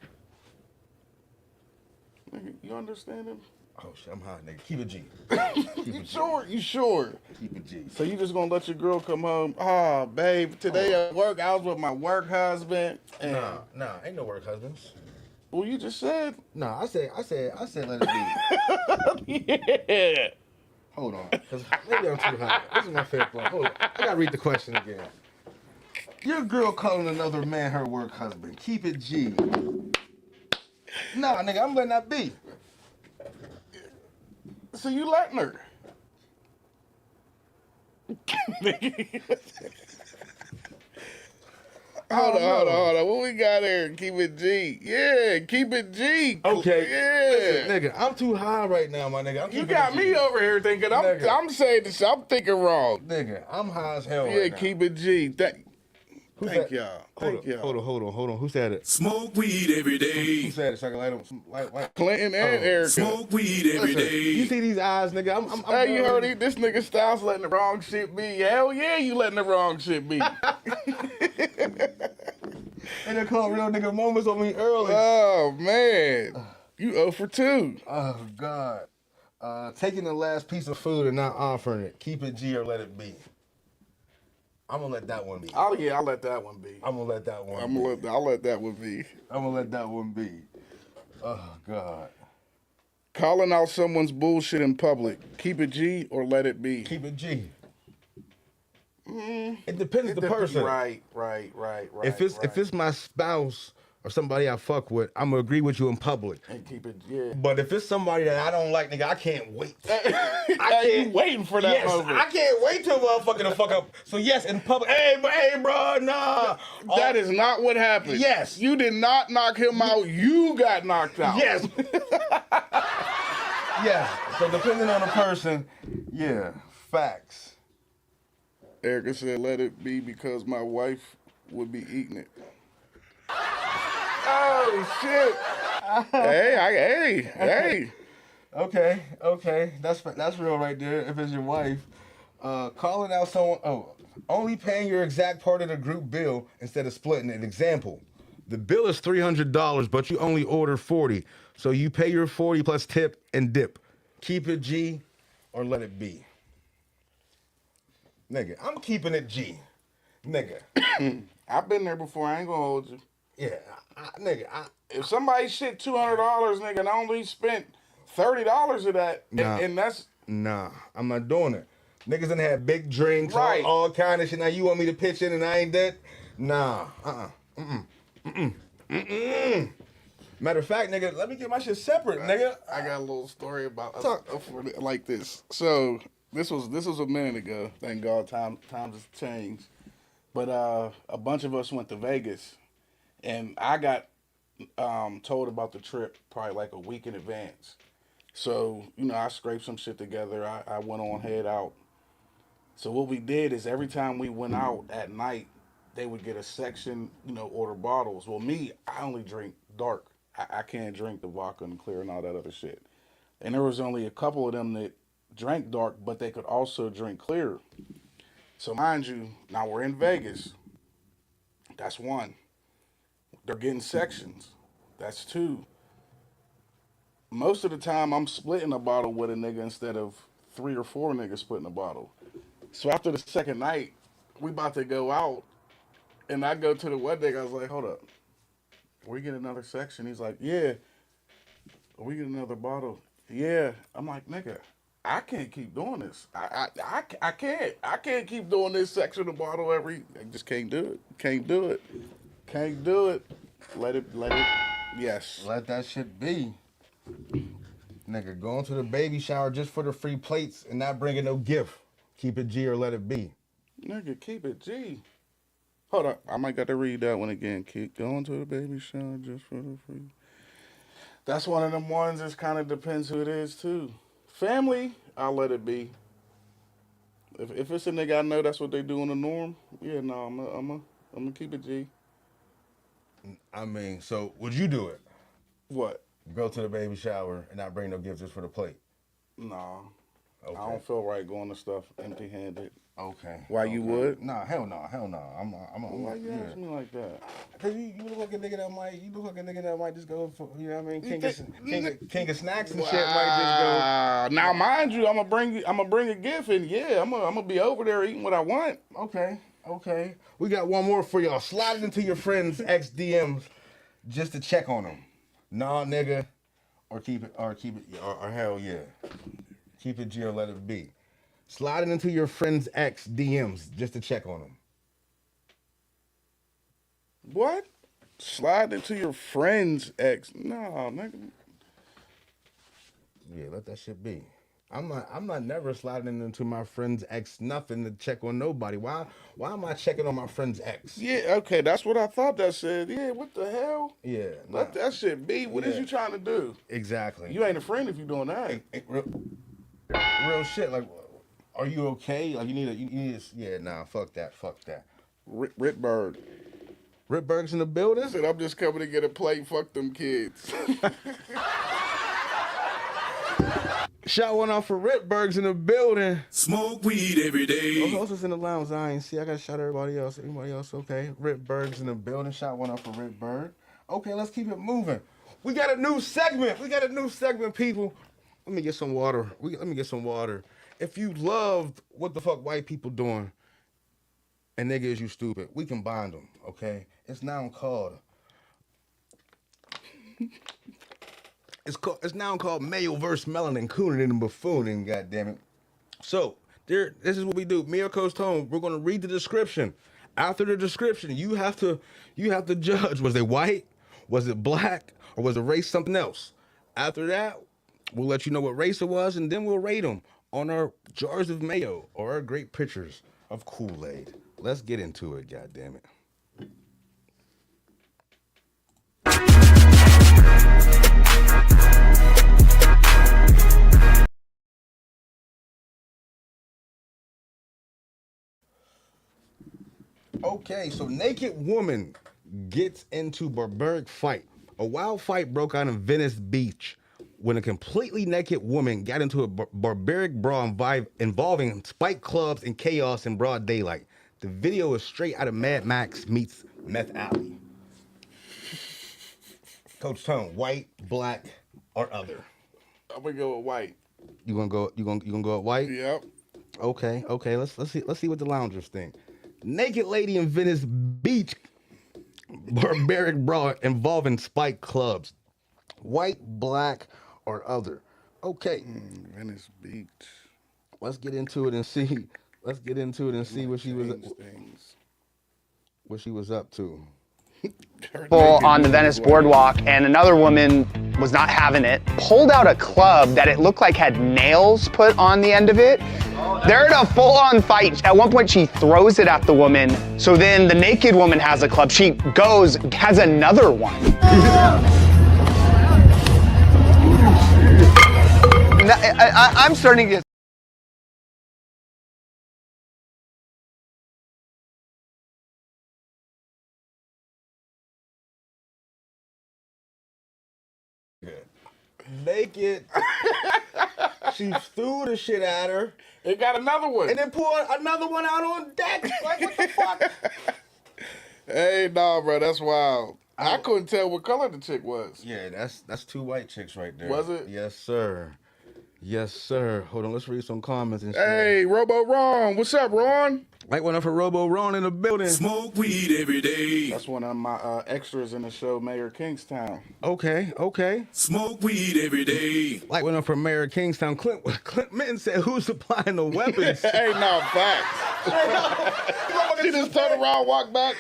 Nigga, you understand him? Oh shit, I'm hot, nigga. Keep it G. You sure? Keep it G. So you just gonna let your girl come home? Oh, babe, today at work I was with my work husband. And Nah, ain't no work husbands. Well, you just said. Nah, I said let it be. Yeah. Hold on, because maybe I'm too high. This is my favorite part. Hold on, I gotta read the question again. Your girl calling another man her work husband. Keep it G. Nah, nigga, I'm letting that be. So you letting her? Hold on. What we got here? Keep it G. Yeah, keep it G. Okay. Yeah. Listen, nigga, I'm too high right now, my nigga. You got me over here thinking I'm saying this. I'm thinking wrong. Nigga, I'm high as hell. Yeah, right now. keep it G. Thank y'all. Hold on. Who said it? Smoke weed every day. Who said it? So I can light Clinton and Erica. Smoke weed every day. You see these eyes, nigga? I'm Hey, you heard this nigga Styles letting the wrong shit be. Hell yeah, you letting the wrong shit be. And they call real nigga moments on me early. Oh, man. You 0 for 2. Oh, God. Taking the last piece of food and not offering it. Keep it G or let it be. I'm going to let that one be. Oh, yeah, I'll let that one be. I'm going to let that one I'll let that one be. I'm going to let that one be. Oh, God. Calling out someone's bullshit in public. Keep it G or let it be? Keep it G. It depends the person. Right. If it's my spouse or somebody I fuck with, I'm gonna agree with you in public. And keep it, yeah. But if it's somebody that I don't like, nigga, I can't wait. You waiting for that moment. I can't wait till motherfucker to fuck up. So yes, in public, hey, bro, nah. That is not what happened. Yes. You did not knock him out. You got knocked out. Yes. Yes. So depending on the person, yeah, facts. Erica said, let it be because my wife would be eating it. Oh, shit. Hey. Okay. That's real right there. If it's your wife. Calling out someone, only paying your exact part of the group bill instead of splitting it. Example, the bill is $300, but you only order 40. So you pay your 40 plus tip and dip. Keep it G or let it be. Nigga, I'm keeping it G. Nigga. I've been there before. I ain't gonna hold you. Yeah, If somebody shit $200, nigga, and I only spent $30 of that, and that's... Nah, I'm not doing it. Niggas done had big drinks, Right. all kind of shit. Now you want me to pitch in and I ain't that? Nah, Matter of fact, nigga, let me get my shit separate, nigga. I got a little story about like this. So this was a minute ago. Thank God, times has changed. But a bunch of us went to Vegas, and I got told about the trip probably like a week in advance. So I scraped some shit together. I went on head out. So what we did is every time we went out at night, they would get a section, order bottles. Well, me, I only drink dark. I can't drink the vodka and clear and all that other shit. And there was only a couple of them that drank dark, but they could also drink clear. So mind you, now we're in Vegas. That's one. They're getting sections. That's two. Most of the time, I'm splitting a bottle with a nigga instead of 3 or 4 niggas splitting a bottle. So after the second night, we about to go out, and I go to the one nigga. I was like, hold up. We get another section. He's like, yeah. We get another bottle. Yeah. I'm like, nigga, I can't keep doing this. I can't. I can't keep doing this section of bottle I just can't do it. Can't do it. Can't do it. Let it. Yes. Let that shit be. Nigga, going to the baby shower just for the free plates and not bringing no gift. Keep it G or let it be. Nigga, keep it G. Hold up. I might got to read that one again. Keep going to the baby shower just for the free. That's one of them ones that kind of depends who it is, too. Family, I'll let it be. If it's a nigga I know that's what they do in the norm, yeah, no, I'm gonna keep it G. I mean, so would you do it? What? Go to the baby shower and not bring no gifts just for the plate? Nah. Okay. I don't feel right going to stuff empty-handed. Okay. Why you would? Nah, hell no. Why you ask me like that? Cause you look like a nigga that might just go for, you know what I mean? King of snacks and shit might just go. Now, mind you, I'm gonna bring a gift, and yeah, I'm gonna be over there eating what I want. Okay. We got one more for y'all. Slide it into your friends' ex DMs just to check on them. Nah, nigga, or keep it, or hell yeah. Keep it G or let it be. Slide it into your friend's ex DMs just to check on them. What? Slide into your friend's ex? No, nigga. Yeah, let that shit be. I'm not never sliding into my friend's ex nothing to check on nobody. Why am I checking on my friend's ex? Yeah, okay, that's what I thought that said. Yeah, what the hell? Yeah. Let that shit be. What is you trying to do? Exactly. You ain't a friend if you doing that. Real shit. Like, are you okay? Like, you need yeah, nah, fuck that. Ritberg. Ritberg's in the building? Said, I'm just coming to get a plate. Fuck them kids. Shot one off for Ritberg's in the building. Smoke weed every day. Who else is in the lounge? I ain't see. I gotta shout everybody else. Anybody else okay? Ritberg's in the building. Shot one off for Ritberg. Okay, let's keep it moving. We got a new segment, people. Let me get some water. If you loved what the fuck white people doing and niggas you stupid, we can bind them, okay? It's now called It's now called Mayo versus Melanin, Coonin and Buffooning, goddammit. So, this is what we do. Me or Coach Tone, we're gonna read the description. After the description, you have to judge. Was it white? Was it black? Or was the race something else? After that, we'll let you know what race it was, and then we'll rate them on our jars of mayo or our great pictures of Kool-Aid. Let's get into it, goddammit. Okay, so naked woman gets into barbaric fight. A wild fight broke out in Venice Beach when a completely naked woman got into a barbaric brawl involving spike clubs and chaos in broad daylight. The video is straight out of Mad Max meets Meth Alley. Coach Tone, white, black, or other? I'm gonna go with white. You gonna go? You gonna go up white? Yep. Okay. Let's see what the loungers think. Naked lady in Venice Beach, barbaric brawl involving spike clubs. White, black, or other. Okay. Venice Beach. Let's get into it and see. Let's get into it and see what she was up to. On the Venice boardwalk, and another woman was not having it, pulled out a club that it looked like had nails put on the end of it. They're in a full-on fight. At one point, she throws it at the woman. So then the naked woman has a club. She goes, has another one. I'm starting to. Naked. She threw the shit at her. It got another one. And then pulled another one out on deck. Like, what the fuck? Hey, nah, bro, that's wild. I couldn't tell what color the chick was. Yeah, that's two white chicks right there. Was it? Yes, sir. Yes, sir. Hold on, let's read some comments and shit. Hey, Robo Ron. What's up, Ron? Like one for Robo Ron in the building. Smoke weed every day. That's one of my extras in the show, Mayor Kingstown. Okay. Smoke weed every day. Like one from Mayor Kingstown. Clint Minton said, "Who's supplying the weapons?" Hey, no, facts. She just turned around, walked back,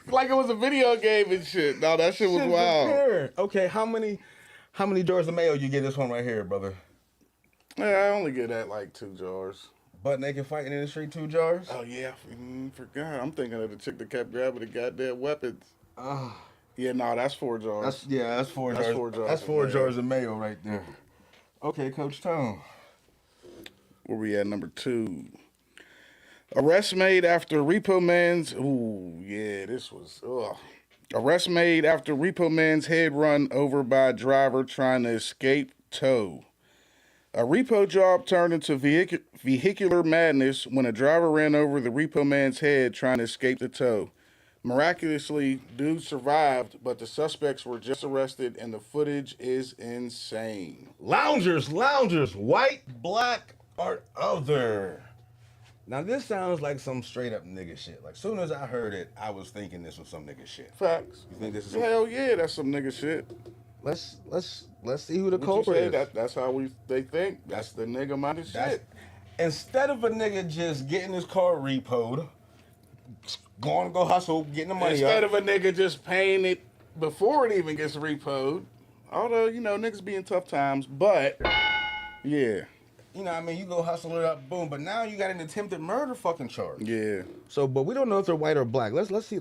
like it was a video game and shit. No, that shit was wild. Weird. Okay, how many jars of mayo you get this one right here, brother? Yeah, I only get that like 2 jars. Butt naked fighting in the street, 2 jars? Oh, yeah, forgot. I'm thinking of the chick that kept grabbing the goddamn weapons. Yeah, no, that's 4 jars. That's 4 jars. 4 jars. That's 4 jars of mayo right there. Okay, Coach Tone. Where we at, number 2? Arrest made after Repo Man's... Ooh, yeah, this was... Ugh. Arrest made after Repo Man's head run over by a driver trying to escape tow. A repo job turned into vehicular madness when a driver ran over the repo man's head trying to escape the tow. Miraculously, dude survived, but the suspects were just arrested and the footage is insane. Loungers, white, black, or other. Now this sounds like some straight up nigga shit. Like soon as I heard it, I was thinking this was some nigga shit. Facts. You think this is Hell yeah, that's some nigga shit. Let's see who the culprit is. That's how they think. That's the nigga minded shit. Instead of a nigga just getting his car repoed, going to go hustle, getting the money Instead up. of a nigga just paying it before it even gets repoed. Although, niggas be in tough times, but yeah. You know what I mean? You go hustle it up, boom. But now you got an attempted murder fucking charge. Yeah. So, but we don't know if they're white or black. Let's see.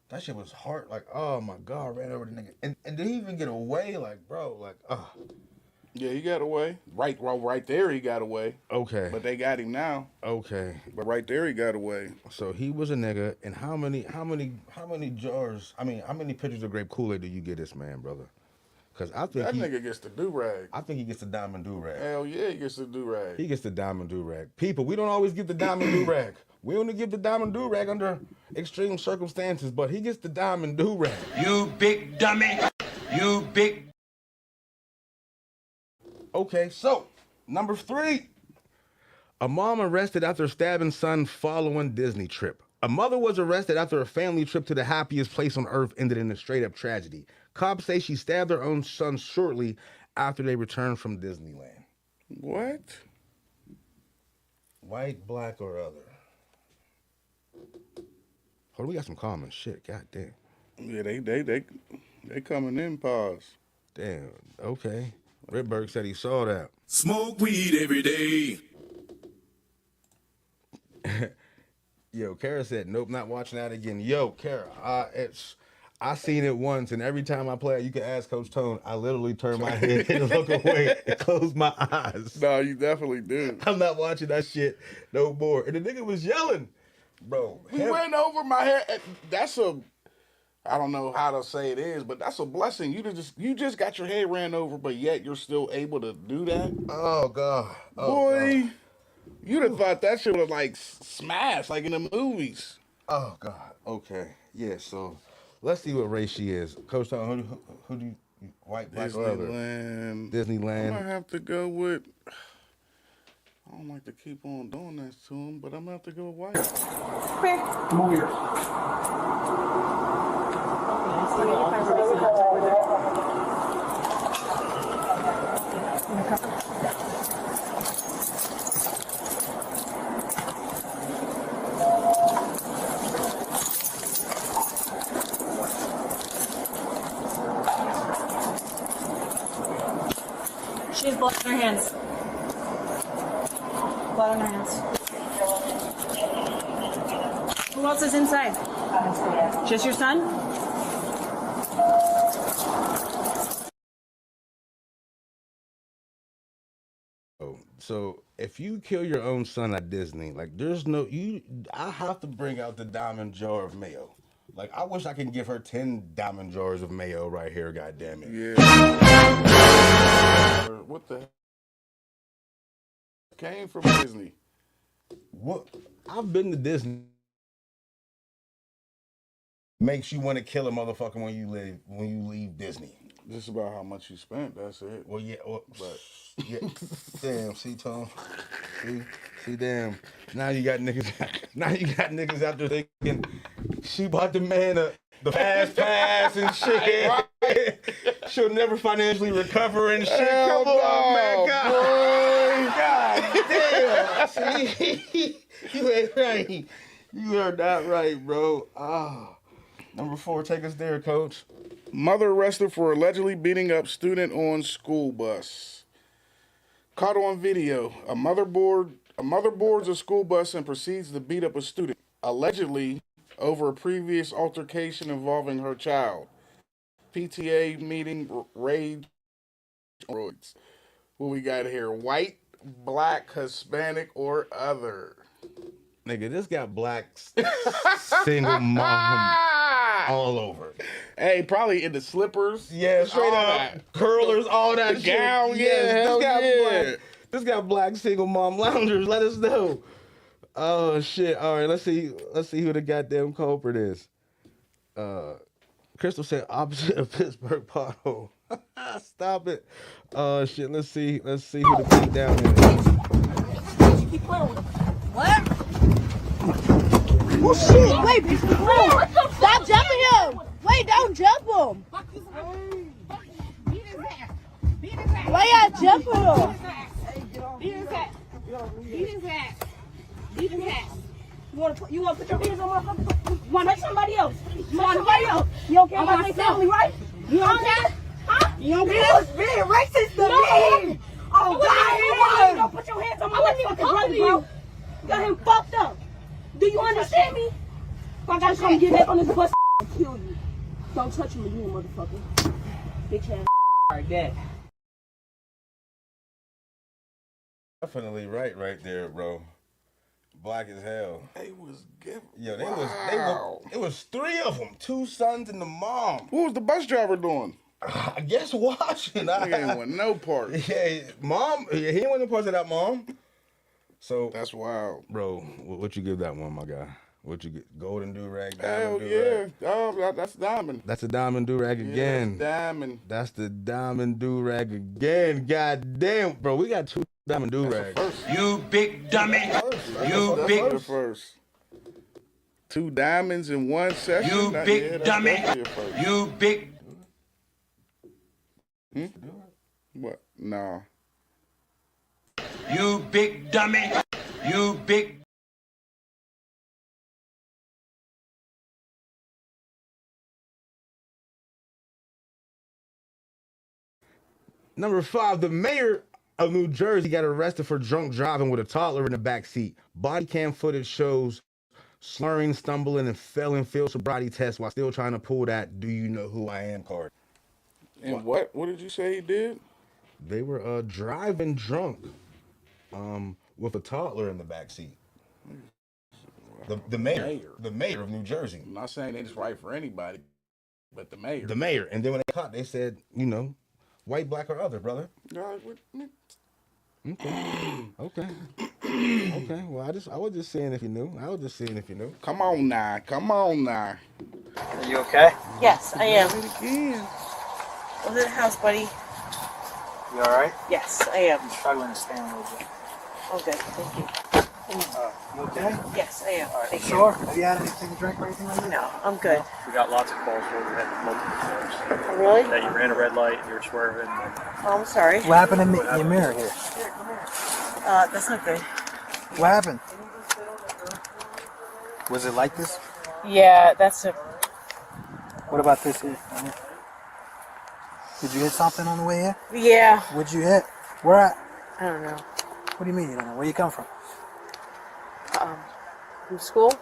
That shit was hard. Like, oh my God, ran over the nigga. And did he even get away? Like, bro, like, Yeah, he got away. Right there he got away. Okay. But they got him now. Okay. But right there he got away. So he was a nigga. And how many jars, how many pitchers of grape Kool-Aid do you get this man, brother? Because I think that nigga gets the do-rag. I think he gets the diamond do-rag. Hell yeah, he gets the do-rag. He gets the diamond do-rag. People, we don't always get the diamond do-rag. We only give the diamond do-rag under extreme circumstances, but he gets the diamond do-rag. You big dummy. You big... Okay, so, number 3. A mom arrested after stabbing son following Disney trip. A mother was arrested after a family trip to the happiest place on earth ended in a straight-up tragedy. Cops say she stabbed her own son shortly after they returned from Disneyland. What? White, black, or other? Oh, we got some comments. Shit, god damn. Yeah, they coming in. Pause. Damn. Okay. Ripberg said he saw that. Smoke weed every day. Yo, Kara said, nope, not watching that again. Yo, Kara, I seen it once, and every time I play it, you can ask Coach Tone, I literally turn my head and look away and close my eyes. No, you definitely do. I'm not watching that shit no more. And the nigga was yelling. Bro. He ran over my head. That's I don't know how to say it is, but that's a blessing. You just got your head ran over, but yet you're still able to do that. Oh, God. Oh, Boy, God. you'd have thought that shit would have, like, smashed, like in the movies. Oh, God. Okay. Yeah, so let's see what race she is. Coach Tone, who do you, white, black, or other? Disneyland. I'm going to have to go with, I don't like to keep on doing this to him, but I'm going to have to go with white. Come over here. She has blood on her hands. Blood on her hands. Who else is inside? Just your son? So if you kill your own son at Disney, like there's no I have to bring out the diamond jar of mayo. Like I wish I could give her 10 diamond jars of mayo right here, goddamn it. Yeah. What the came from Disney? What? I've been to Disney. Makes you want to kill a motherfucker when you leave Disney. Just about how much you spent. That's it. Well, yeah, but yeah. Damn, see, Tom. See, damn. Now you got niggas out there thinking she bought the man the fast pass and shit. She'll never financially recover and shit. Hell Come on, no, man. God damn. See, you ain't right. You are not right, bro. Number 4, take us there, Coach. Mother arrested for allegedly beating up student on school bus. Caught on video. A mother boards a school bus and proceeds to beat up a student, allegedly over a previous altercation involving her child. PTA meeting rage. What we got here? White, black, Hispanic, or other. Nigga, this got black single mom all over. Hey, probably in the slippers. Yeah, straight up. Curlers, all that the shit. gown, This got black single mom loungers. Let us know. Oh shit. All right, let's see who the goddamn culprit is. Crystal said opposite of Pittsburgh pothole. Stop it. Oh shit. Let's see who the beat down is. Keep playing with it. What? Oh shit! Wait, stop jumping him! Wait, don't jump him! Why y'all jumping him? Beat his ass. You wanna put your hands on my motherfucker? You wanna make somebody else? You want somebody else? You don't care about my family, right? You don't care? Huh? You don't care? He was being racist to me! Oh God, you don't put your hands on my motherfucking brother, bro. You got him fucked up. Do you understand me? If I gotta come get back on this bus, I'll kill you. Don't touch me again, motherfucker. Bitch ass. Alright, that. Definitely right there, bro. Black as hell. They was giving. Yo, it was 3 of them. 2 sons and the mom. What was the bus driver doing? I guess watching. He ain't want no part. Yeah, mom. He ain't want no parts of that, mom. So that's wild, bro. What you give that one, my guy? What you get? Golden do-rag, hell diamond yeah. do-rag. Oh, that's diamond. That's a diamond do-rag again. That's diamond. That's the diamond do-rag again. God damn, bro. We got 2 diamond do-rags. You big dummy. You big. First. 2 diamonds in one session. You big dummy. You big. What? Nah. You big dummy. You big Number 5, the mayor of New Jersey got arrested for drunk driving with a toddler in the back seat. Body cam footage shows slurring, stumbling, and failing field sobriety tests while still trying to pull that "Do you know who I am" card. And what did you say he did? They were driving drunk, with a toddler in the back seat. The mayor of New Jersey. I'm not saying it's right for anybody, but the mayor. The mayor, and then when they caught, they said, white, black, or other, brother. Okay. Well, I was just saying if you knew. Come on now. Are you okay? Yes, I am. Again. I'm in the house, buddy. You alright? Yes, I am. I'm struggling to stand a little bit. I'm good, thank you. You okay? Yes, I am. Alright, Thank sure? Have you had anything to drink or anything like that? No, I'm good. We got lots of calls where we had multiple calls. Oh, really? That you ran a red light, you were swerving. Oh, I'm sorry. What happened in your mirror here? That's not good. What happened? Was it like this? Yeah, that's a... What about this here? Did you hit something on the way here? Yeah. What'd you hit? Where at? I don't know. What do you mean you don't know? Where you come from? From school?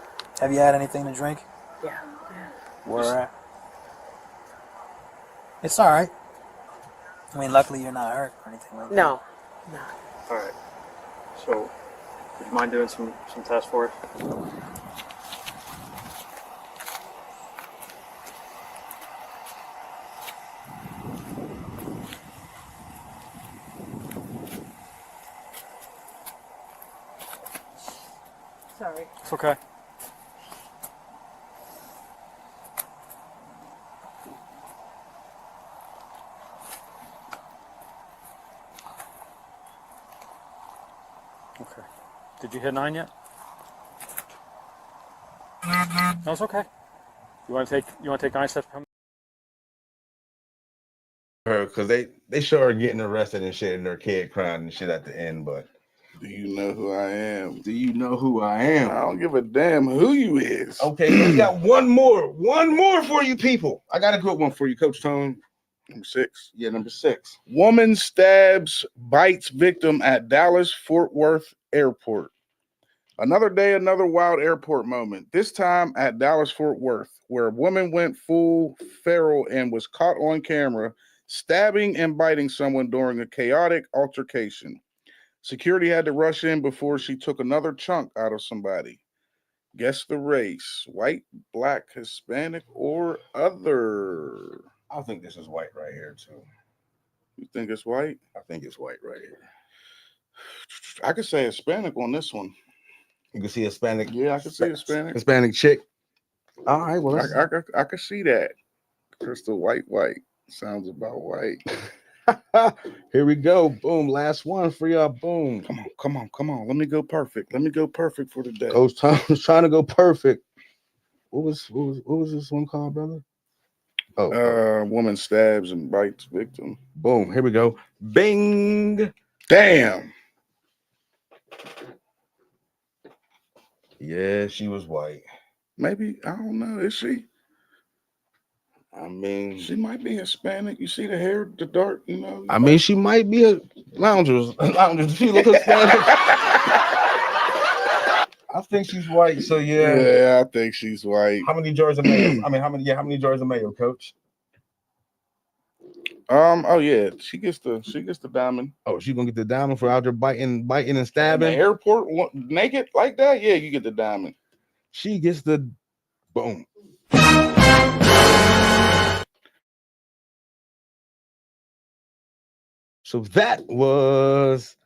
Have you had anything to drink? Yeah. Where at? It's alright. I mean, luckily you're not hurt or anything like that. No. Alright. So, would you mind doing some tests for us? Sorry. It's okay. Okay. Did you hit 9 yet? No, it's okay. You want to take 9 steps? Because they sure are getting arrested and shit, and their kid crying and shit at the end, but. Do you know who I am? Do you know who I am? I don't give a damn who you is. Okay, we got one more for you people. I got a good one for you, Coach Tone. Number 6. Yeah, number 6. Woman bites victim at Dallas-Fort Worth Airport. Another day, another wild airport moment. This time at Dallas-Fort Worth, where a woman went full feral and was caught on camera stabbing and biting someone during a chaotic altercation. Security had to rush in before she took another chunk out of somebody. Guess the race: white, black, Hispanic, or other. I think this is white right here, too. You think it's white? I think it's white right here. I could say Hispanic on this one. You can see Hispanic? Yeah, I can see Hispanic. Hispanic chick. All right, well, I can see that. Crystal white. Sounds about white. Here we go. Boom. Last one for y'all. Boom. Come on. Let me go perfect. For the day. Coach Tom's trying to go perfect. What was this one called, brother? Woman stabs and bites victim. Boom. Here we go. Bing. Damn. Yeah, she was white. Maybe, I don't know. Is she? I mean, she might be Hispanic. You see the hair, the dark, I mean, she might be a lounger. She look Hispanic. I think she's white. So yeah. Yeah, I think she's white. How many jars of mayo? How many jars of mayo, Coach? Oh yeah, she gets the diamond. Oh, she gonna get the diamond for out there biting and stabbing. In the airport naked like that? Yeah, you get the diamond. She gets the boom. So that was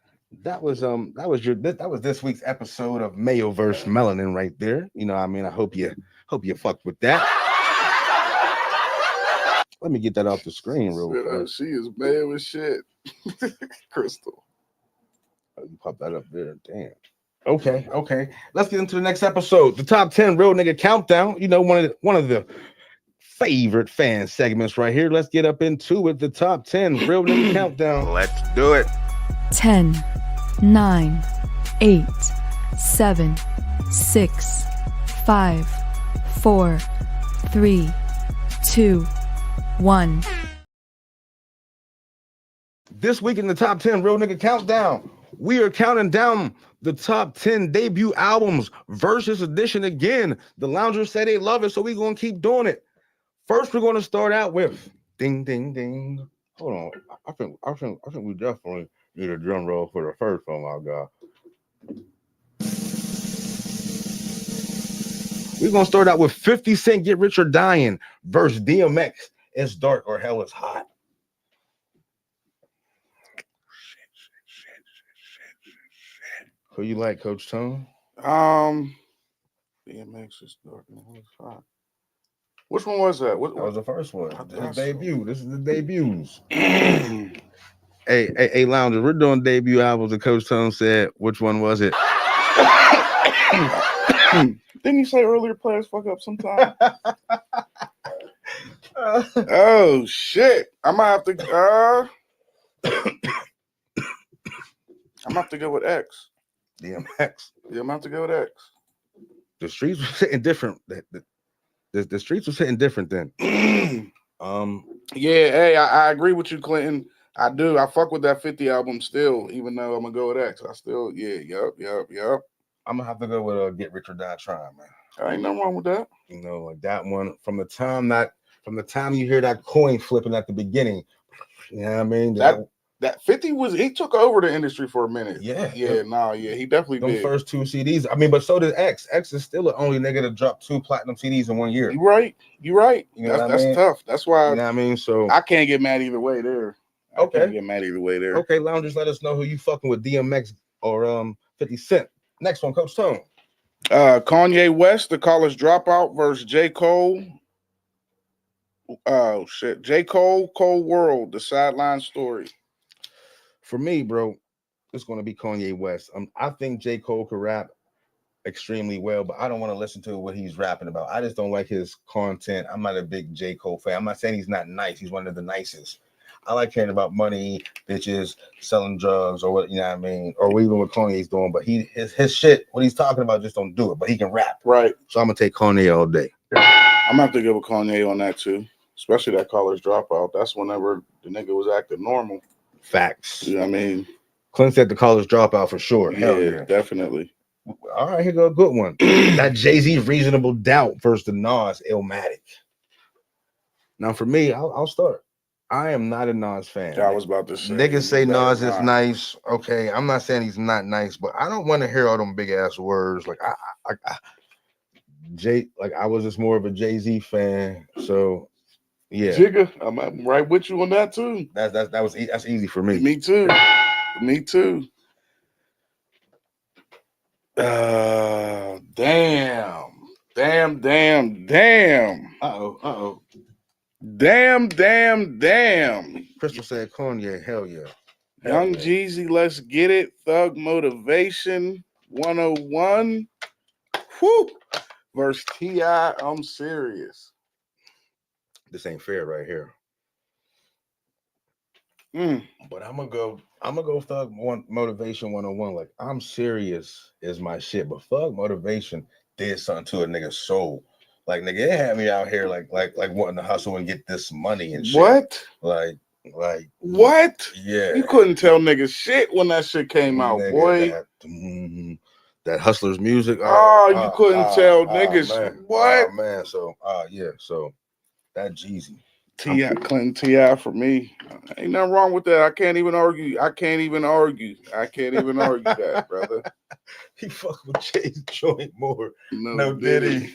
this week's episode of Mayo vs. Melanin right there. I hope you fucked with that. Let me get that off the screen real quick. She is mad with shit. Crystal. Oh, you pop that up there. Damn. Okay. Let's get into the next episode. The top 10 real nigga countdown. One of the favorite fan segments right here. Let's get up into it. The top 10 real nigga countdown. Let's do it. 10, 9, 8, 7, 6, 5, 4, 3, 2, 1. This week in the top 10 Real Nigga Countdown, we are counting down the top 10 debut albums versus edition again. The Loungers say they love it, so we're going to keep doing it. First, we're going to start out with ding, ding, ding. Hold on. I think we definitely need a drum roll for the first one, my God. We're going to start out with 50 Cent Get Rich or Dying versus DMX. It's dark or hell is hot. Who you like, Coach Tone? DMX is dark and hell is hot. Which one was that? That was the first one. This debut. This is the debuts. hey, Lounger, we're doing debut albums, and Coach Tone said, which one was it? Didn't you say earlier players fuck up sometime? Oh shit! I'm gonna have to go with X. DMX. Yeah, I'm gonna have to go with X. The streets were sitting different. The streets were sitting different then. Yeah, hey, I agree with you, Clinton. I do. I fuck with that 50 album still, even though I'm gonna go with X. I still, yup. I'm gonna have to go with Get Rich or Die Trying, man. Ain't nothing wrong with that. You know, like that one from the time you hear that coin flipping at the beginning. You know what I mean? That 50 he took over the industry for a minute. He definitely did. did. First 2 CDs. I mean, but so did X. X is still the only nigga to drop 2 platinum CDs in 1 year. You right. You know that's tough. That's why you know what I mean. So I can't get mad either way there. Okay, Loungers, let us know who you fucking with, DMX or 50 Cent. Next one, Coach Tone. Kanye West, the college dropout versus J. Cole. Oh shit, J. Cole, Cold World, the sideline story. For me, bro, it's going to be Kanye West. I think J. Cole could rap extremely well, but I don't want to listen to what he's rapping about. I just don't like his content. I'm not a big J. Cole fan. I'm not saying he's not nice. He's one of the nicest. I like hearing about money, bitches, selling drugs, or what, you know what I mean? Or even what Kanye's doing, but his shit, what he's talking about, just don't do it, but he can rap. Right. So I'm going to take Kanye all day. I'm going to have to go with Kanye on that too, especially that college dropout. That's whenever the nigga was acting normal. Facts. You know what I mean? Clint said the college dropout for sure. Hell yeah. Definitely. All right, here go a good one. That Jay-Z Reasonable Doubt versus the Nas Illmatic. Now for me, I'll start. I am not a Nas fan. I was about to say. Niggas say Nas is nice. Okay, I'm not saying he's not nice, but I don't want to hear all them big ass words. Like I was just more of a Jay-Z fan. So yeah, Jigga, I'm right with you on that too. That's easy for me. Me too. Damn. Uh-oh. Damn. Crystal said Kanye, hell yeah. Young Jeezy, let's get it. Thug Motivation 101. Whew. Versus T.I., I'm serious. This ain't fair right here. But I'm gonna go Thug Motivation 101. Like, I'm serious is my shit, but Thug Motivation did something to a nigga's soul. Like, nigga, it had me out here like wanting to hustle and get this money and shit. What? Like what? Yeah. You couldn't tell niggas shit when that shit came out, nigga, boy. That Hustler's music. You couldn't tell niggas. Man. What? Oh, man. So so that Jeezy. T.I. for me. Ain't nothing wrong with that. I can't even argue that, brother. He fuck with Jay's joint more. No Diddy.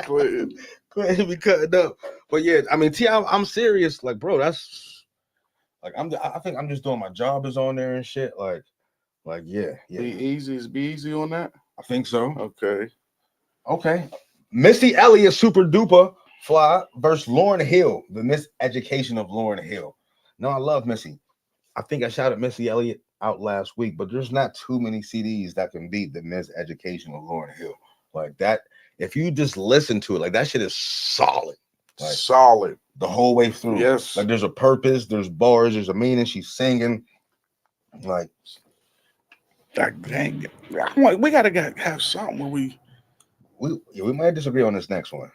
Clinton be cutting up. But yeah, I mean, T.I., I'm serious. Like, bro, that's like I think I'm just doing my job is on there and shit. Like yeah. Be easy on that? I think so. Okay. Missy Elliott, Super Duper Fly versus Lauryn Hill, the miseducation of Lauryn Hill. No, I love Missy. I think I shouted Missy Elliott out last week, but there's not too many CDs that can beat the miseducation of Lauryn Hill. Like that, if you just listen to it, like that shit is solid. Like, solid. The whole way through. Yes. Like there's a purpose, there's bars, there's a meaning. She's singing. Like, dang it. We gotta have something where we might disagree on this next one.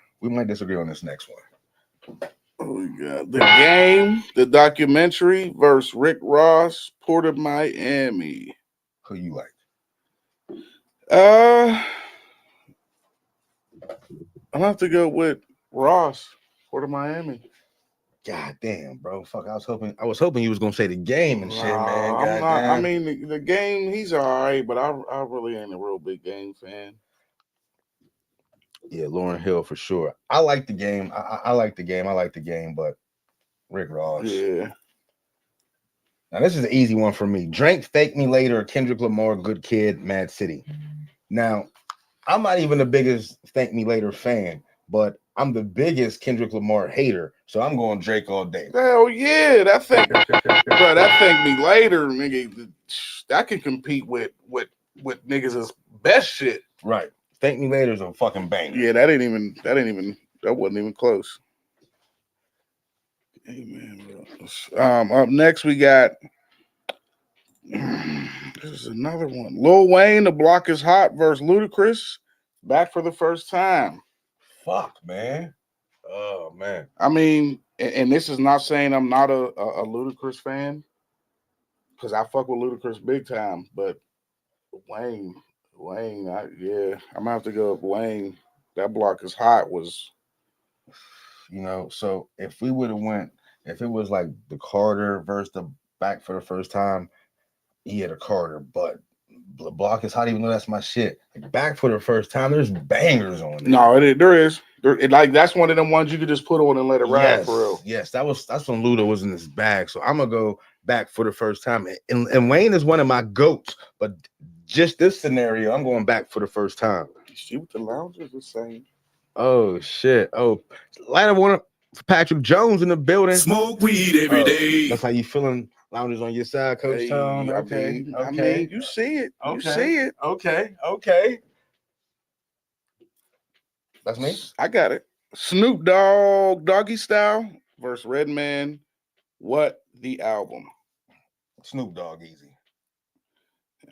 we got The Game, the documentary versus Rick Ross, Port of Miami. Who you like? I'm gonna have to go with Ross, Port of Miami. God damn, bro. Fuck, I was hoping you was gonna say The Game and shit, man. I'm God not. damn. I mean, the Game, he's all right, but I really ain't a real big Game fan. Yeah, Lauryn Hill for sure. I like The Game. I like The Game. I like The Game, but Rick Ross. Yeah. Now this is an easy one for me. Drake, Thank Me Later, Kendrick Lamar, Good Kid, Mad City. Now, I'm not even the biggest Thank Me Later fan, but I'm the biggest Kendrick Lamar hater. So I'm going Drake all day. Hell yeah, that Thank Me Later, nigga, that can compete with niggas' best shit. Right. Thank Me Later is a fucking banger. Yeah, that wasn't even close. Amen, bro. Up next we got this is another one. Lil Wayne, The Block Is Hot versus Ludacris, Back for the First Time. Fuck, man. Oh man. I mean, and this is not saying I'm not a Ludacris fan, because I fuck with Ludacris big time, but Wayne, I'm gonna have to go with Wayne. That Block Is Hot was, so if we would have went, if it was like the Carter versus the Back for the First Time, the Carter, but the Block Is Hot, even though that's my shit. Like Back for the First Time, there's bangers on it. No, there is. Like that's one of them ones you could just put on and let it ride for real. Yes, that's when Luda was in his bag. So I'm gonna go Back for the First Time. And Wayne is one of my goats, but just this scenario, I'm going Back for the First Time. See what the loungers are saying. Oh shit. Oh, light up one for Patrick Jones in the building. Smoke weed every day. That's how you feeling? Loungers on your side, Coach Tom. Okay. I mean, you see it. Okay. You see it. Okay. That's me. I got it. Snoop Dogg, Doggy Style versus Redman. What the album? Snoop Dogg, easy.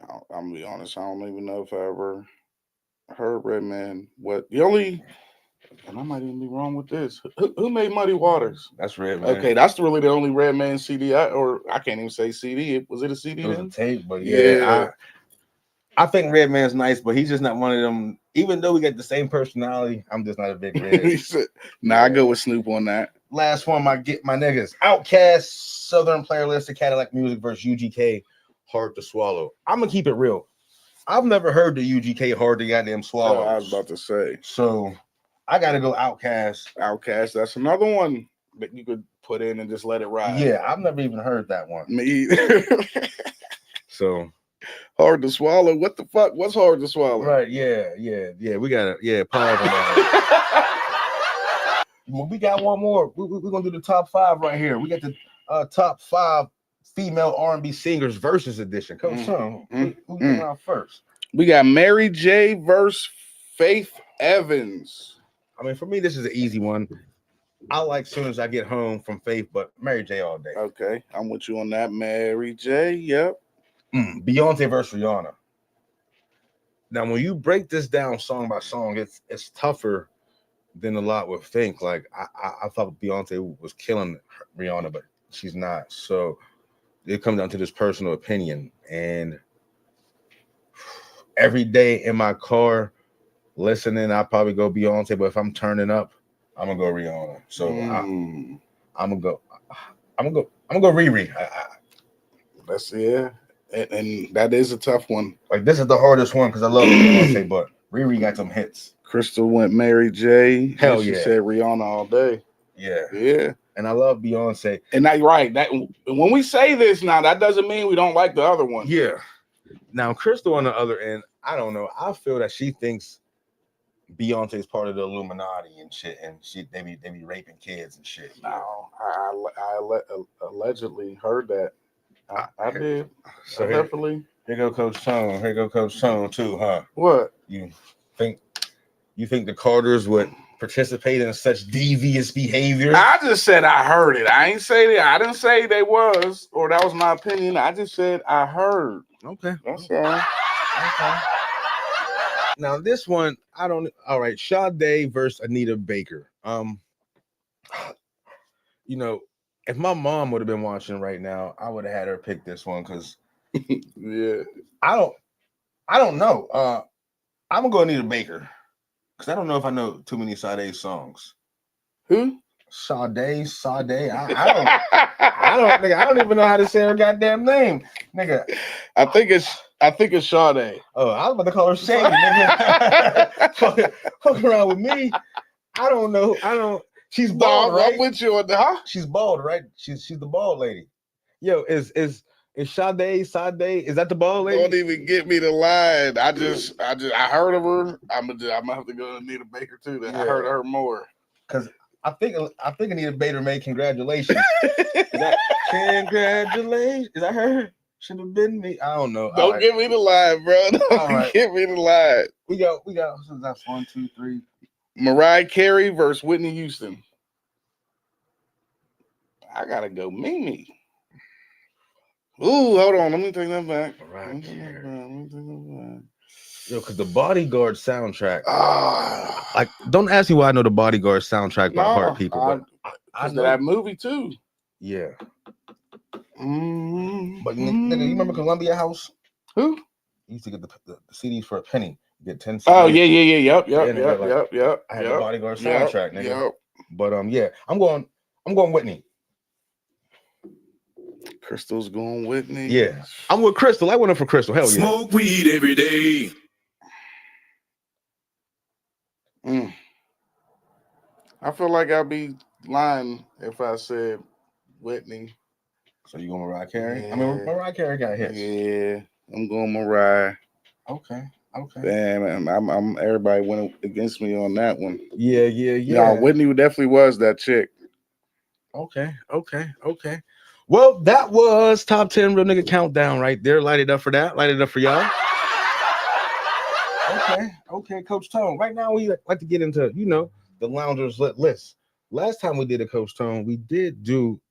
I'm gonna be honest. I don't even know if I ever heard Redman. And I might even be wrong with this. Who made Muddy Waters? That's Redman. Okay, that's really the only Redman CD. I can't even say CD. Was it a CD? It was then? a tape, but yeah. I think Redman's nice, but he's just not one of them. Even though we got the same personality, I'm just not a big Red. I go with Snoop on that. Last one, my niggas. Outkast, Southern Playlist of Cadillac Music versus UGK, Hard to Swallow. I'm gonna keep it real. I've never heard the UGK Hard to Goddamn Swallow. I was about to say. So I gotta go Outkast. Outkast, that's another one that you could put in and just let it ride. Yeah, I've never even heard that one. Me either. So Hard to Swallow. What the fuck? What's Hard to Swallow? Right, yeah. We gotta pause on that. Well, we got one more. We're gonna do the top 5 right here. We got the top 5 female R&B singers versus edition. Coach Tom, who's going out first? We got Mary J versus Faith Evans. I mean, for me, this is an easy one. I like Soon As I Get Home from Faith, but Mary J all day. Okay, I'm with you on that. Mary J, yep. Beyonce versus Rihanna. Now, when you break this down song by song, it's tougher than a lot would think. Like I thought Beyonce was killing Rihanna, but she's not. So it comes down to this personal opinion. And every day in my car listening, I probably go Beyonce. But if I'm turning up, I'm gonna go Rihanna. So I'm gonna go Riri. That's and that is a tough one. Like this is the hardest one because I love Beyonce, but Riri got some hits. Crystal went Mary J. Hell she yeah. said Rihanna all day. Yeah. And I love Beyonce. And that's right. That when we say this now, that doesn't mean we don't like the other one. Yeah. Now Crystal on the other end, I don't know. I feel that she thinks Beyonce's part of the Illuminati and shit, and they be raping kids and shit. No, I allegedly heard that. I did. So definitely. Here go Coach Tone. Here go Coach Tone too, huh? What? You think the Carters would participate in such devious behavior? I just said I heard it. I ain't say that. I didn't say they was, or that was my opinion. I just said I heard. Okay. That's all. Okay. Now this one, all right. Sade versus Anita Baker. you know, if my mom would have been watching right now, I would have had her pick this one because yeah, I don't know. I'm gonna need a baker because I don't know if I know too many Sade songs. Who? Sade. I don't even know how to say her goddamn name, nigga. I think it's Sade. Oh, I was about to call her Shady, nigga. fuck around with me. I don't know. She's bald, right? I'm with you on the huh? She's bald, right? She's the bald lady. Yo, is Sade? Is that the bald lady? Don't even get me the line. I heard of her. I'm gonna have to go to Anita Baker too. I heard of her more. Cause I think Anita Baker made congratulations. Congratulations. Is that her? Should have been me. I don't know. Don't give me the line, bro. Don't give me the line. We got. That's 1, 2, 3. Mariah Carey versus Whitney Houston. I gotta go Mimi. Ooh, hold on. Let me take that back. Yo, because the Bodyguard soundtrack. Like, don't ask me why I know the Bodyguard soundtrack by heart, people. I know that movie too. Yeah. But nigga, you remember Columbia House? Who? You used to get the CDs for a penny. You get 10 CDs. Oh yeah. Yep. I had the Bodyguard soundtrack, nigga. Yep. But yeah, I'm going Whitney. Crystal's going Whitney. Yeah, I'm with Crystal. I went in for Crystal. Hell yeah. Smoke weed every day. I feel like I'd be lying if I said Whitney. So you going Mariah Carey? Yeah. I mean, Mariah Carey got hits. Yeah, I'm going Mariah. Okay. Damn, I'm everybody went against me on that one. Yeah. No, Whitney definitely was that chick. Okay. Well, that was top 10 real nigga countdown right there. Light it up for that. Light it up for y'all. Okay, Coach Tone. Right now we like to get into, the loungers list. Last time we did a Coach Tone, we did do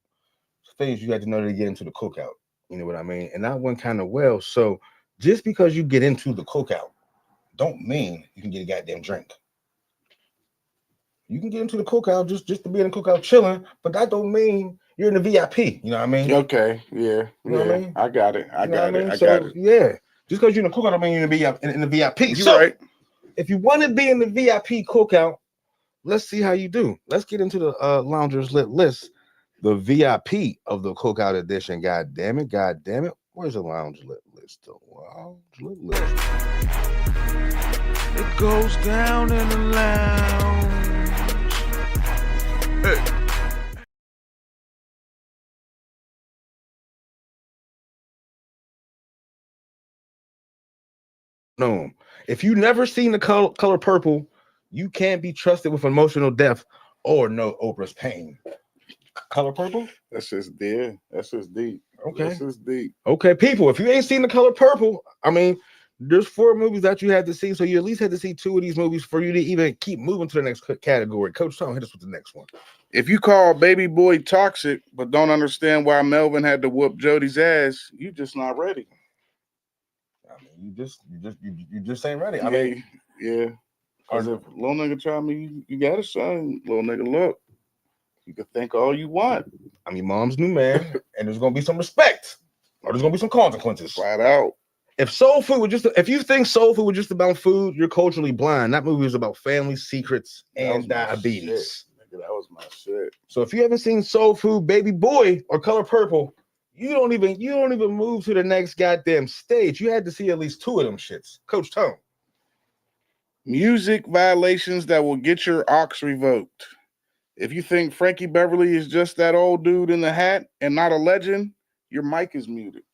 things you had to know to get into the cookout. You know what I mean? And that went kind of well. So just because you get into the cookout, don't mean you can get a goddamn drink. You can get into the cookout just to be in the cookout chilling, but that don't mean you're in the VIP. You know what I mean? Okay, yeah. You know what I mean? I got it. I got it. Yeah. Just because you're in the cookout don't mean you're in the VIP. You're right. If you want to be in the VIP cookout, let's see how you do. Let's get into the loungers lit list. The VIP of the cookout edition. God damn it. Where's the lounge lit list? The lounge lit list. It goes down in the lounge. Hey. No, if you never seen the color purple, you can't be trusted with emotional depth or know Oprah's pain. Color purple? That's just deep. Okay. That's just deep. Okay, people, if you ain't seen the color purple, I mean, there's 4 movies that you had to see, so you at least had to see 2 of these movies for you to even keep moving to the next category. Coach Tom, hit us with the next one. If you call Baby Boy toxic, but don't understand why Melvin had to whoop Jody's ass, you just not ready. I mean, you just ain't ready. I mean, yeah. Because if little nigga try me, you got a son. Little nigga, look, you can think all you want. I mean, mom's new man, and there's gonna be some respect, or there's gonna be some consequences. Flat out. If soul food was if you think soul food was just about food, you're culturally blind. That movie was about family secrets and diabetes. Nigga, that was my shit. So if you haven't seen Soul Food, Baby Boy, or Color Purple, you don't even move to the next goddamn stage. You had to see at least 2 of them shits. Coach Tone. Music violations that will get your aux revoked. If you think Frankie Beverly is just that old dude in the hat and not a legend, your mic is muted.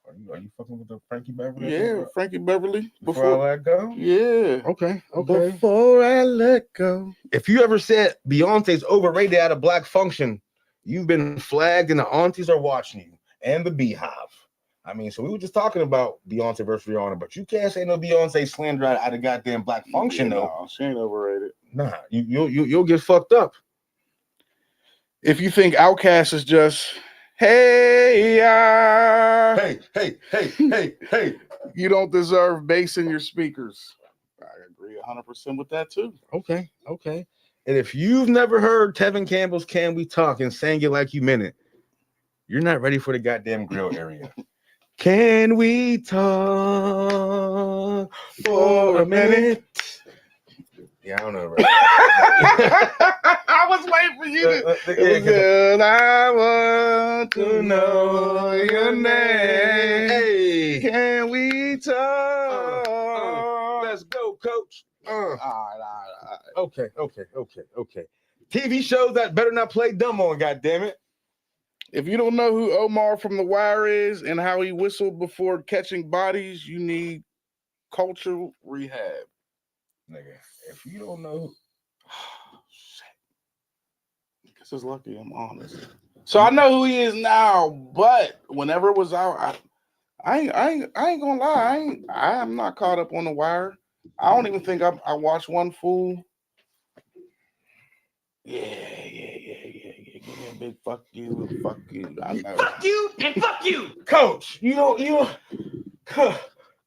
Are you fucking with the Frankie Beverly? Yeah, Frankie Beverly. Before I let go? Yeah. Okay. Before I let go. If you ever said Beyonce's overrated at a black function, you've been flagged and the aunties are watching you and the Beehive. I mean, so we were just talking about Beyonce versus Rihanna, but you can't say no Beyonce slander at a goddamn black function, though. No, she ain't overrated. Nah, you'll get fucked up. If you think Outkast is just hey, you don't deserve bass in your speakers. I agree 100% with that too. Okay. And if you've never heard Tevin Campbell's Can We Talk and sang it like you meant it, you're not ready for the goddamn grill area. Can we talk for a minute? Yeah, I don't know. Right? I was waiting for you to. I want to know your name. Hey, can we talk? Let's go, coach. All right. Okay. TV shows that better not play dumb on, goddammit. If you don't know who Omar from The Wire is and how he whistled before catching bodies, you need cultural rehab. Nigga, if you don't know, shit. I guess it's lucky I'm honest. So I know who he is now, but whenever it was out, I ain't gonna lie, I'm not caught up on The Wire. I don't even think I watched one full. Yeah. Give me a big fuck you. I know. Fuck you and fuck you, coach.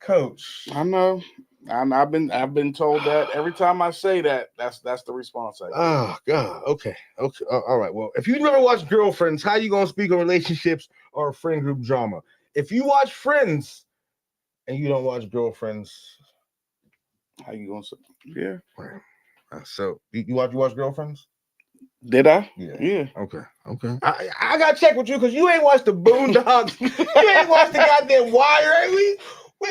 Coach. I know. I've been told that every time I say that. That's the response I get. Oh God. Okay. All right. Well, if you never watched Girlfriends, how you gonna speak on relationships or friend group drama? If you watch Friends and you don't watch Girlfriends, how you gonna say? Yeah. Right. So you watch Girlfriends? Did I? Yeah. Okay. I gotta check with you because you ain't watched the Boondocks. You ain't watched the goddamn Wire. We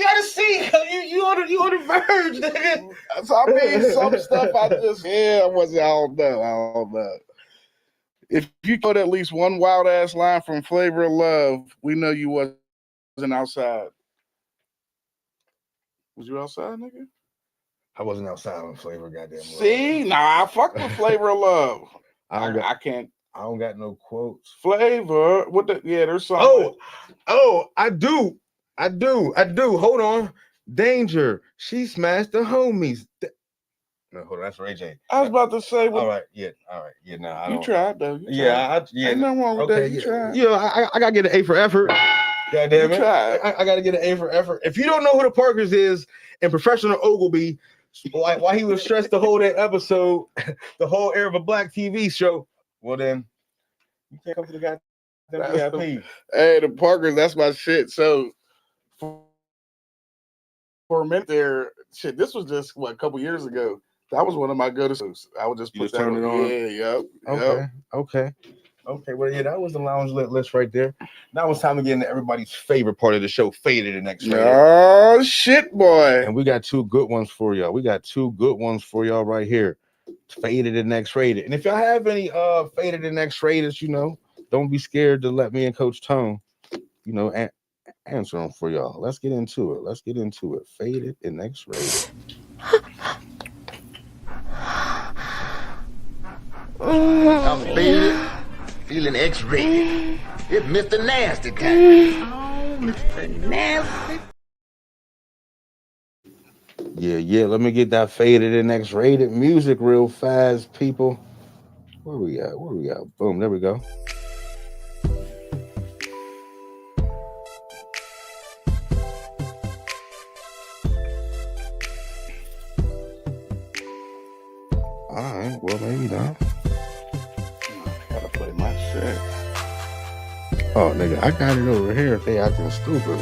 gotta see. You on the verge, nigga. So I mean, some stuff I don't know. If you got at least one wild ass line from Flavor of Love, we know you wasn't outside. Was you outside, nigga? I wasn't outside on Flavor Goddamn Love. See, I fuck with Flavor of Love. I can't. I don't got no quotes. Flavor. There's something. Oh, I do. Hold on. Danger. She smashed the homies. No, hold on. That's Ray J. I was about to say. All right. Yeah. No, I don't. You tried though. Ain't nothing wrong with that. You tried. I gotta get an A for effort. God damn it. I gotta get an A for effort. If you don't know who the Parkers is and Professional Ogilvy, why he was stressed to hold that episode, the whole era of a black TV show, well then you can't come to the goddamn VIP. Hey, the Parkers, that's my shit. So for a minute there, shit, this was just a couple years ago. That was one of my go-tos. I would just put that on. Yeah, Okay. Well, yeah, that was the lounge list right there. Now it's time to get into everybody's favorite part of the show, Faded and X-Rated. Oh, shit, boy. And we got two good ones for y'all. Right here. Faded and X-Rated. And if y'all have any Faded and X-Rated, don't be scared to let me and Coach Tone, answer them for y'all. Let's get into it. Faded and X-Rated. I'm faded. Feeling X-rated. It's Mr. Nasty time. Oh, Mr. Nasty. Yeah. Let me get that Faded and X-Rated music real fast, people. Where we at? Boom, there we go. All right, well, maybe not. Gotta play my shit. Oh, nigga, I got it over here if they acting stupid.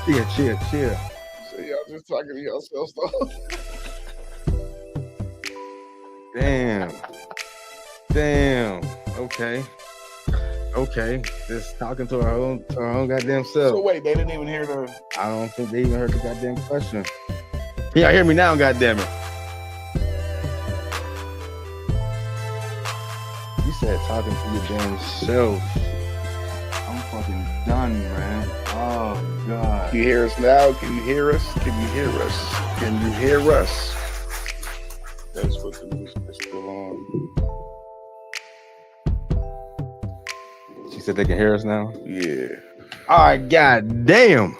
Cheer. So y'all just talking to yourselves though. Damn. Okay. Just talking to our own goddamn self. So wait, they didn't even hear the. I don't think they even heard the goddamn question. Yeah, hear me now, goddamn it. You said talking to your damn self. I'm fucking done, man. Oh God. Can you hear us now? Can you hear us? That's what the music is still on. She said they can hear us now? Yeah. All right, goddamn.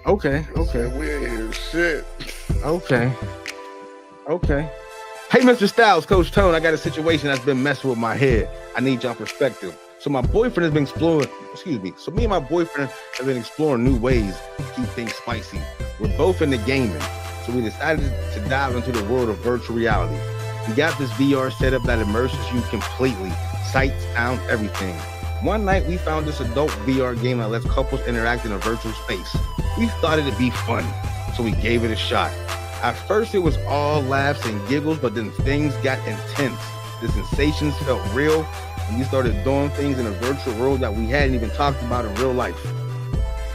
Okay. We ain't hear shit. Okay. Hey, Mr. Styles, Coach Tone, I got a situation that's been messing with my head. I need y'all perspective. So my boyfriend has been exploring, So me and my boyfriend have been exploring new ways to keep things spicy. We're both into gaming. So we decided to dive into the world of virtual reality. We got this VR setup that immerses you completely. Sights, sound, everything. One night we found this adult VR game that lets couples interact in a virtual space. We thought it'd be fun, so we gave it a shot. At first it was all laughs and giggles, but then things got intense. The sensations felt real, and we started doing things in a virtual world that we hadn't even talked about in real life.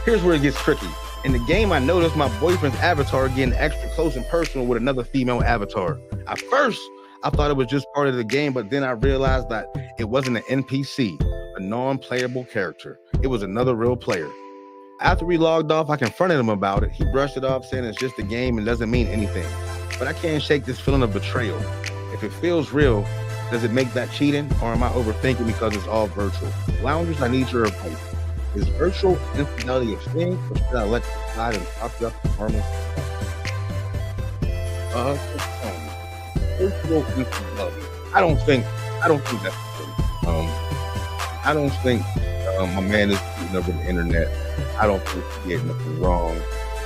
Here's where it gets tricky. In the game, I noticed my boyfriend's avatar getting extra close and personal with another female avatar. At first, I thought it was just part of the game, but then I realized that it wasn't an NPC, a non-playable character. It was another real player. After we logged off, I confronted him about it. He brushed it off, saying it's just a game and doesn't mean anything. But I can't shake this feeling of betrayal. If it feels real, does it make that cheating, or am I overthinking because it's all virtual? Loungers, I need your advice. Is virtual infidelity a thing, or should I let it slide and talk about the normal? Virtual infidelity. I don't think that's the thing. I don't think my man is cheating over the internet. I don't think he did nothing wrong.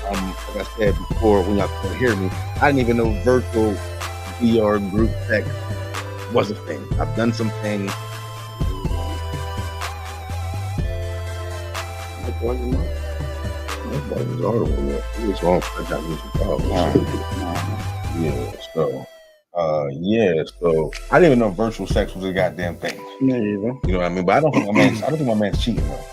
Like I said before, when y'all couldn't hear me, I didn't even know virtual VR group sex was a thing. I've done some things. So I didn't even know virtual sex was a goddamn thing. Yeah, you know what I mean? But I don't think my man's cheating though.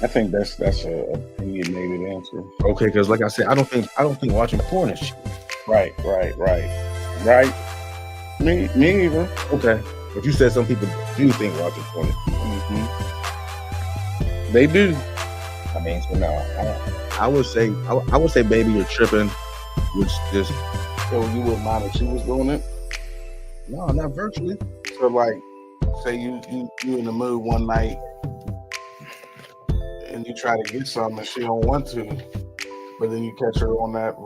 I think that's a opinionated answer. Okay, because like I said, I don't think watching porn is cheating. Right. Me either. Okay, but you said some people do think watching porn is cheating. Mm-hmm. They do. I mean, so no, I would say, baby, you're tripping. Which just so you wouldn't mind if she was doing it? No, not virtually. So like, say you in the mood one night and you try to get something and she don't want to, but then you catch her on that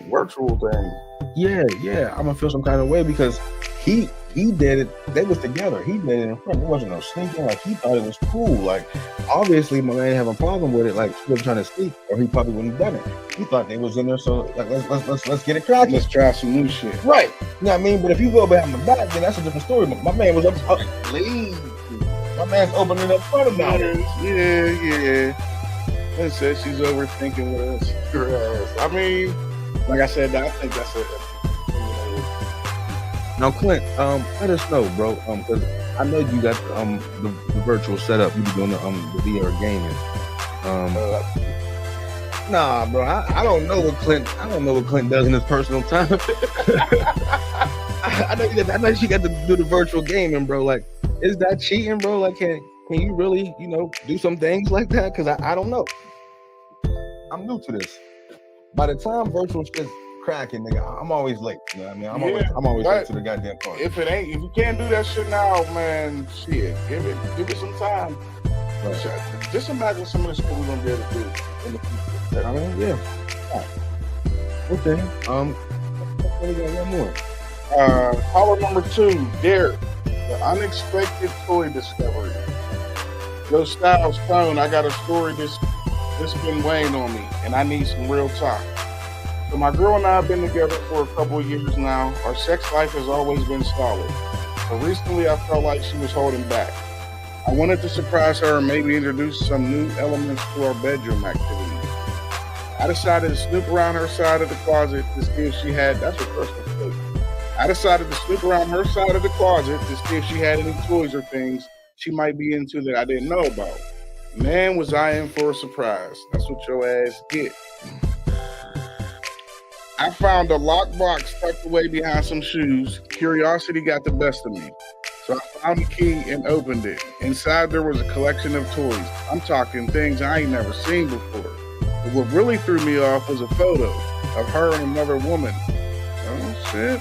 virtual thing. Yeah, I'm gonna feel some kind of way because he did it. They was together. He did it in front. There wasn't no sneaking. Like he thought it was cool. Like obviously my man didn't have a problem with it. Like she was trying to sneak, or he probably wouldn't have done it. He thought they was in there. So like let's get it cracking. Let's try some new shit. Right. You know what I mean? But if you go behind the back, then that's a different story. My man was up. My man's opening it up front about it. Yeah. Let's say she's overthinking with us. I mean, like I said, I think that's it. Now, Clint, let us know, bro. Because I know you got the virtual setup. You be doing the VR gaming. Nah, bro. I don't know what Clint. Does in his personal time. I know she got to do the virtual gaming, bro. Like, is that cheating, bro? Like, can you really, do some things like that? Because I don't know. I'm new to this. By the time virtual shit's cracking, nigga, I'm always late. You know what I mean? I'm always late to the goddamn party. If you can't do that shit now, man, shit, give it some time. Right. Just imagine some of the shit we're gonna be able to do in the future. I mean, yeah. Okay. We got one more. Caller number 2, Derek, the unexpected toy discovery. Yo, Styles Phone, I got a story this been weighing on me, and I need some real talk. So my girl and I have been together for a couple of years now. Our sex life has always been solid. But recently I felt like she was holding back. I wanted to surprise her and maybe introduce some new elements to our bedroom activities. I decided to snoop around her side of the closet to see if she had, that's her first mistake. I decided to snoop around her side of the closet to see if she had any toys or things she might be into that I didn't know about. Man, was I in for a surprise. That's what your ass get. I found a lockbox tucked away behind some shoes. Curiosity got the best of me. So I found the key and opened it. Inside there was a collection of toys. I'm talking things I ain't never seen before. But what really threw me off was a photo of her and another woman. Oh shit.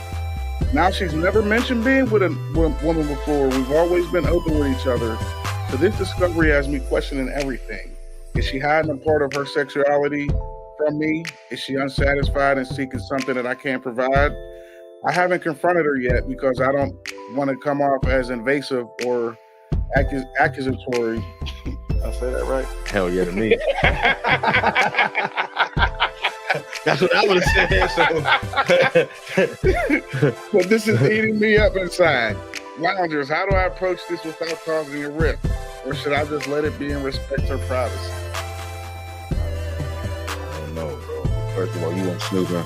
Now she's never mentioned being with a woman before. We've always been open with each other. So this discovery has me questioning everything. Is she hiding a part of her sexuality from me? Is she unsatisfied and seeking something that I can't provide? I haven't confronted her yet because I don't want to come off as invasive or accusatory. I say that right? Hell yeah to me. That's what I would have said. So. But this is eating me up inside. Loungers, how do I approach this without causing a rift? Or should I just let it be and respect her privacy? I don't know, bro. First of all, you went snooping.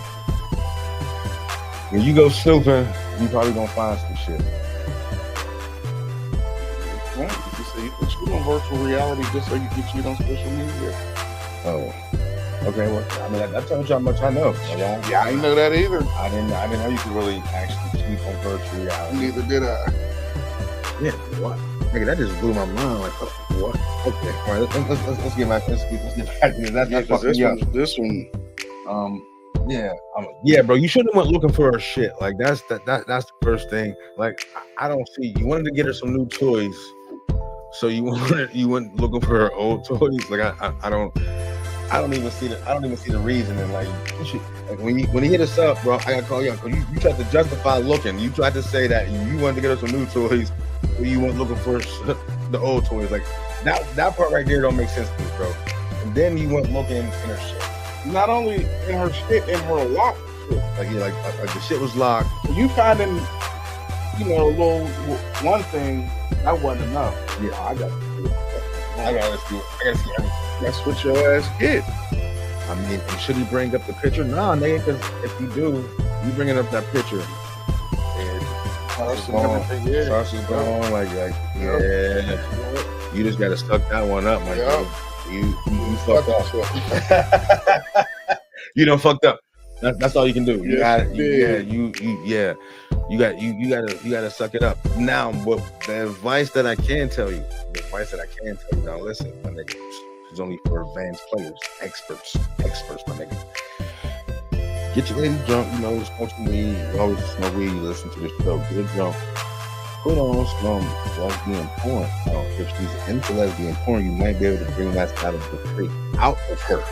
When you go snooping, you probably gonna find some shit. Right. You put you on virtual reality just so you can cheat on social media. Oh. Okay, well, I mean, I told you how much I know. Yeah, I didn't know that either. I didn't know you could really actually cheat on virtual reality. Neither did I. Yeah, what? Nigga, that just blew my mind. Like, what? Okay, all right, let's get back. Let's get back to this one. Yeah, bro. You shouldn't have went looking for her shit. Like that's the first thing. Like I don't see. You wanted to get her some new toys, so you went looking for her old toys. Like I don't even see the reasoning. Like when you hit us up, bro, I gotta call you out because you tried to justify looking. You tried to say that you wanted to get her some new toys, but you went looking for the old toys. Like that part right there don't make sense to me, bro. And then you went looking in her shit. Not only in her shit, in her locked shit. Like the shit was locked. You finding, a little one thing that wasn't enough. Yeah, I gotta see everything. That's what your ass get. I mean, and should he bring up the picture? Nah, nigga, because if you do, you bringing up that picture. And trust is gone. Like, yeah. You just gotta suck that one up, my dude. You fucked up. You done fucked up. That's all you can do. You gotta suck it up. Now, but the advice that I can tell you, now listen, my nigga, it's only for advanced players, experts, my nigga. Get your lady drunk, smoke some weed. You always smoke weed, listen to this show, get drunk. Put on some lesbian porn. Now, if she's into lesbian porn, you might be able to bring that side of the freak out of her,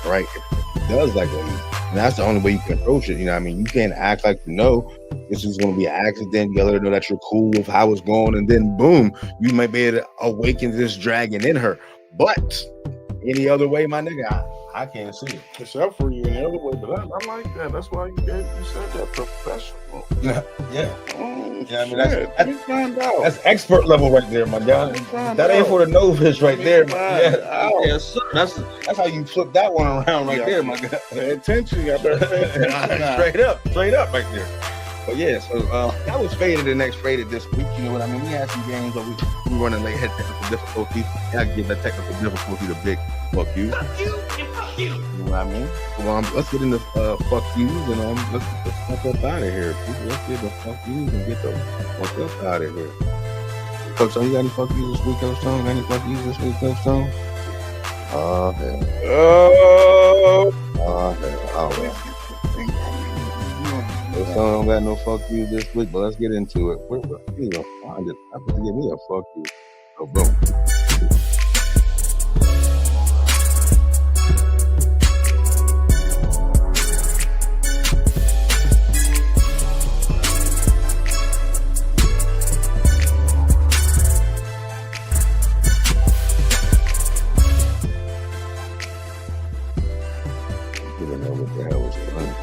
right? If she does like ladies, and that's the only way you can approach it. You know what I mean? You can't act like this is going to be an accident. You let her know that you're cool with how it's going, and then boom, you might be able to awaken this dragon in her. But any other way, my nigga, I can't see it. It's up for you any other way, but I like that. That's why you said that professional. Yeah. Oh, yeah, I mean, that's expert level right there, my guy. That ain't for the novice right there. Yes, sir. That's how you flip that one around right there, my guy. Pay attention. You better pay attention. Straight up right there. But yeah, so that was Faded and Next Faded this week. You know what I mean? We had some games, but we running late, had technical difficulties. I give that technical difficulty the big fuck you. Fuck you and fuck you. You know what I mean? So let's get into fuck yous and let's get the fuck up out of here. People, let's get the fuck yous and get the fuck up out of here. Coach, you got any fuck yous this week, Coach Stone? Got any fuck yous this week, Coach Stone? Oh, hell. Oh, man. So I don't got no fuck you this week, but let's get into it. Where you gonna find it? I'm going to give me a fuck you. Oh, boom. I don't know what the hell was going.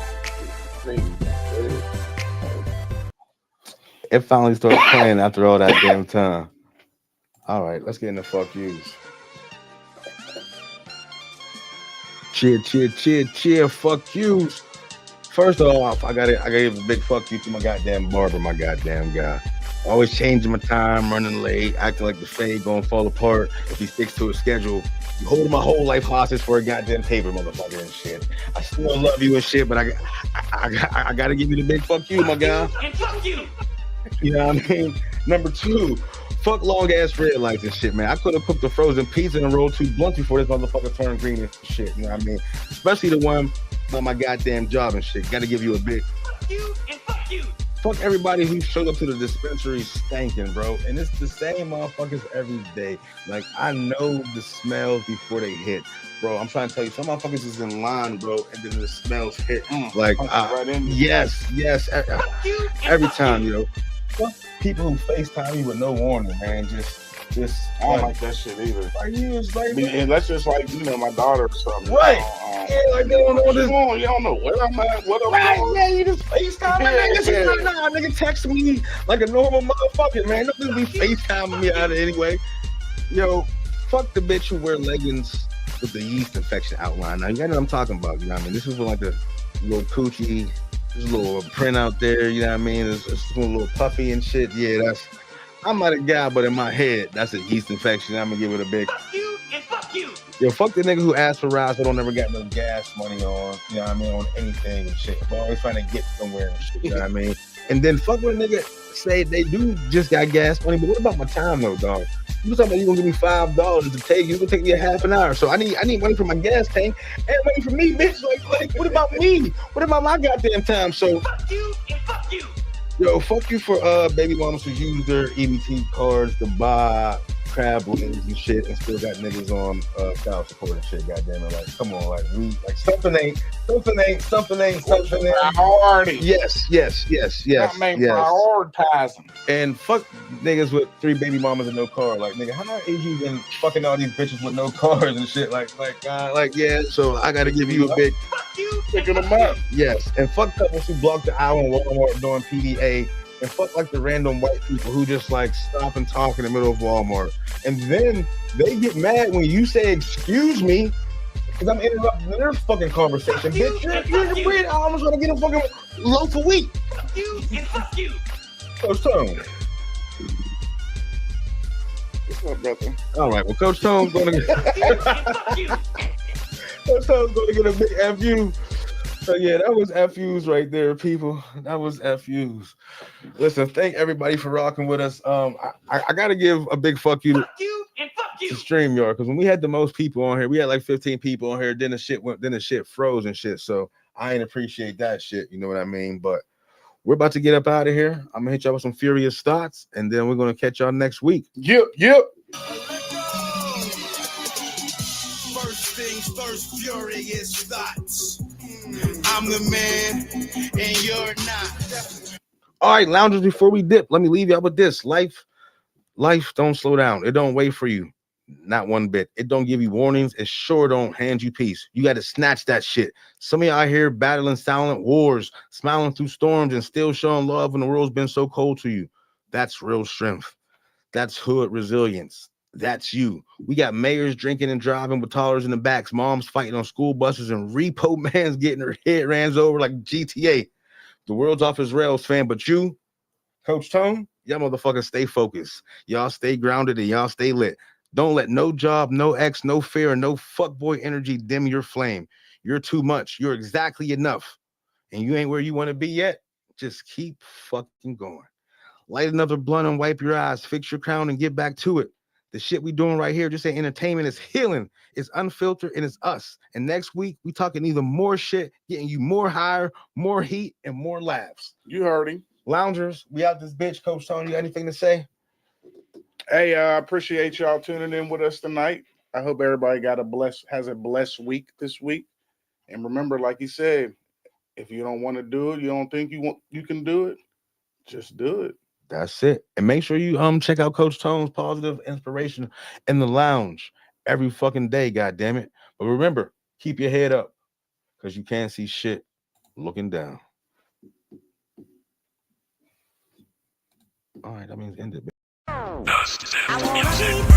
It finally started playing after all that damn time. All right, let's get into fuck yous. Cheer, fuck yous. First off, I gotta give a big fuck you to my goddamn barber, my goddamn guy. Always changing my time, running late, acting like the fade gonna fall apart if he sticks to his schedule. You holding my whole life hostage for a goddamn paper, motherfucker, and shit. I still love you and shit, but I gotta give you the big fuck you, my guy. And fuck you. You know what I mean? Number two, fuck long ass red lights and shit, man. I could have cooked a frozen pizza and rolled 2 blunts before this motherfucker turned green and shit. You know what I mean? Especially the one about my goddamn job and shit. Gotta give you a big Fuck you and fuck you. fuck everybody who showed up to the dispensary stanking, bro. And it's the same motherfuckers every day. Like, I know the smells before they hit. Bro, I'm trying to tell you, some motherfuckers is in line, bro, and then the smells hit. Like, right in. yes. Every time, you know. Fuck people who FaceTime you with no warning, man. Just I don't like that shit either. Like, you was like, and that's just like, you know, my daughter or something. Right. Yeah, like, they don't know what this. You don't know where I'm at, what I'm Right, doing. yeah, you just FaceTime me. Nah, nigga text me like a normal motherfucker, man. Don't be FaceTiming me out of anyway. Yo, fuck the bitch who wear leggings with the yeast infection outline. Now, you know what I'm talking about, you know what I mean? This is like a little coochie, there's a little print out there, you know what I mean? It's a little puffy and shit. Yeah, I'm not a guy, but in my head, that's a yeast infection. I'm gonna give it a big Fuck you and fuck you. Yo, fuck the nigga who asked for rides but don't never got no gas money on, you know what I mean, on anything and shit. But always trying to get somewhere and shit, you know what I mean? And then fuck when a nigga say they do just got gas money, but what about my time though, dog? You talking about you gonna give me $5 to take you, gonna take me a half an hour. So I need money for my gas tank and money for me, bitch. Like what about me? What about my goddamn time? So Fuck you and fuck you. yo, fuck you for baby mamas who use their EBT cards to buy crab wings and shit and still got niggas on child support and shit, goddamn it. Like, come on, like something ain't. Priority. Yes. That mean prioritizing. And fuck niggas with 3 baby mamas and no car. Like, nigga, how is you been fucking all these bitches with no cars and shit? Like, yeah. So I gotta give you a big picking them up. Yes, and fuck couples who block the aisle in Walmart during PDA, and fuck like the random white people who just like stop and talk in the middle of Walmart, and then they get mad when you say excuse me because I'm interrupting their fucking conversation. Bitch, you're the bread. I almost want to get a fucking loaf of wheat. Fuck you and fuck you. Coach Tone. What's up, brother? All right, well, Coach Tone's going to Coach Tone's going to get a big FU. So yeah, that was FUs right there, people. That was FUs. Listen, thank everybody for rocking with us. I gotta give a big fuck you to StreamYard, because when we had the most people on here, we had like 15 people on here. Then the shit froze and shit. So I ain't appreciate that shit. You know what I mean? But we're about to get up out of here. I'm gonna hit y'all with some furious thoughts, and then we're gonna catch y'all next week. Yep. First things first, furious thoughts. I'm the man, and you're not. All right, loungers, before we dip, let me leave y'all with this. Life don't slow down. It don't wait for you. Not one bit. It don't give you warnings. It sure don't hand you peace. You got to snatch that shit. Some of y'all out here battling silent wars, smiling through storms, and still showing love when the world's been so cold to you. That's real strength. That's hood resilience. That's you. We got mayors drinking and driving with toddlers in the backs, moms fighting on school buses, and repo mans getting her head ran over like GTA. The world's off his rails, fam, but you, Coach Tone, y'all motherfuckers stay focused. Y'all stay grounded and y'all stay lit. Don't let no job, no ex, no fear, and no fuckboy energy dim your flame. You're too much. You're exactly enough. And you ain't where you want to be yet. Just keep fucking going. Light another blunt and wipe your eyes. Fix your crown and get back to it. The shit we doing right here just ain't entertainment. It's healing. It's unfiltered, and it's us. And next week, we talking even more shit, getting you more higher, more heat, and more laughs. You heard him. Loungers, we out this bitch. Coach Tony, you got anything to say? Hey, I appreciate y'all tuning in with us tonight. I hope everybody has a blessed week this week. And remember, like he said, if you don't want to do it, you don't think you can do it, just do it. That's it. And make sure you check out Coach Tone's Positive Inspiration in the lounge every fucking day, goddamn it. But remember, keep your head up, because you can't see shit looking down. All right, that means end it. I wanna be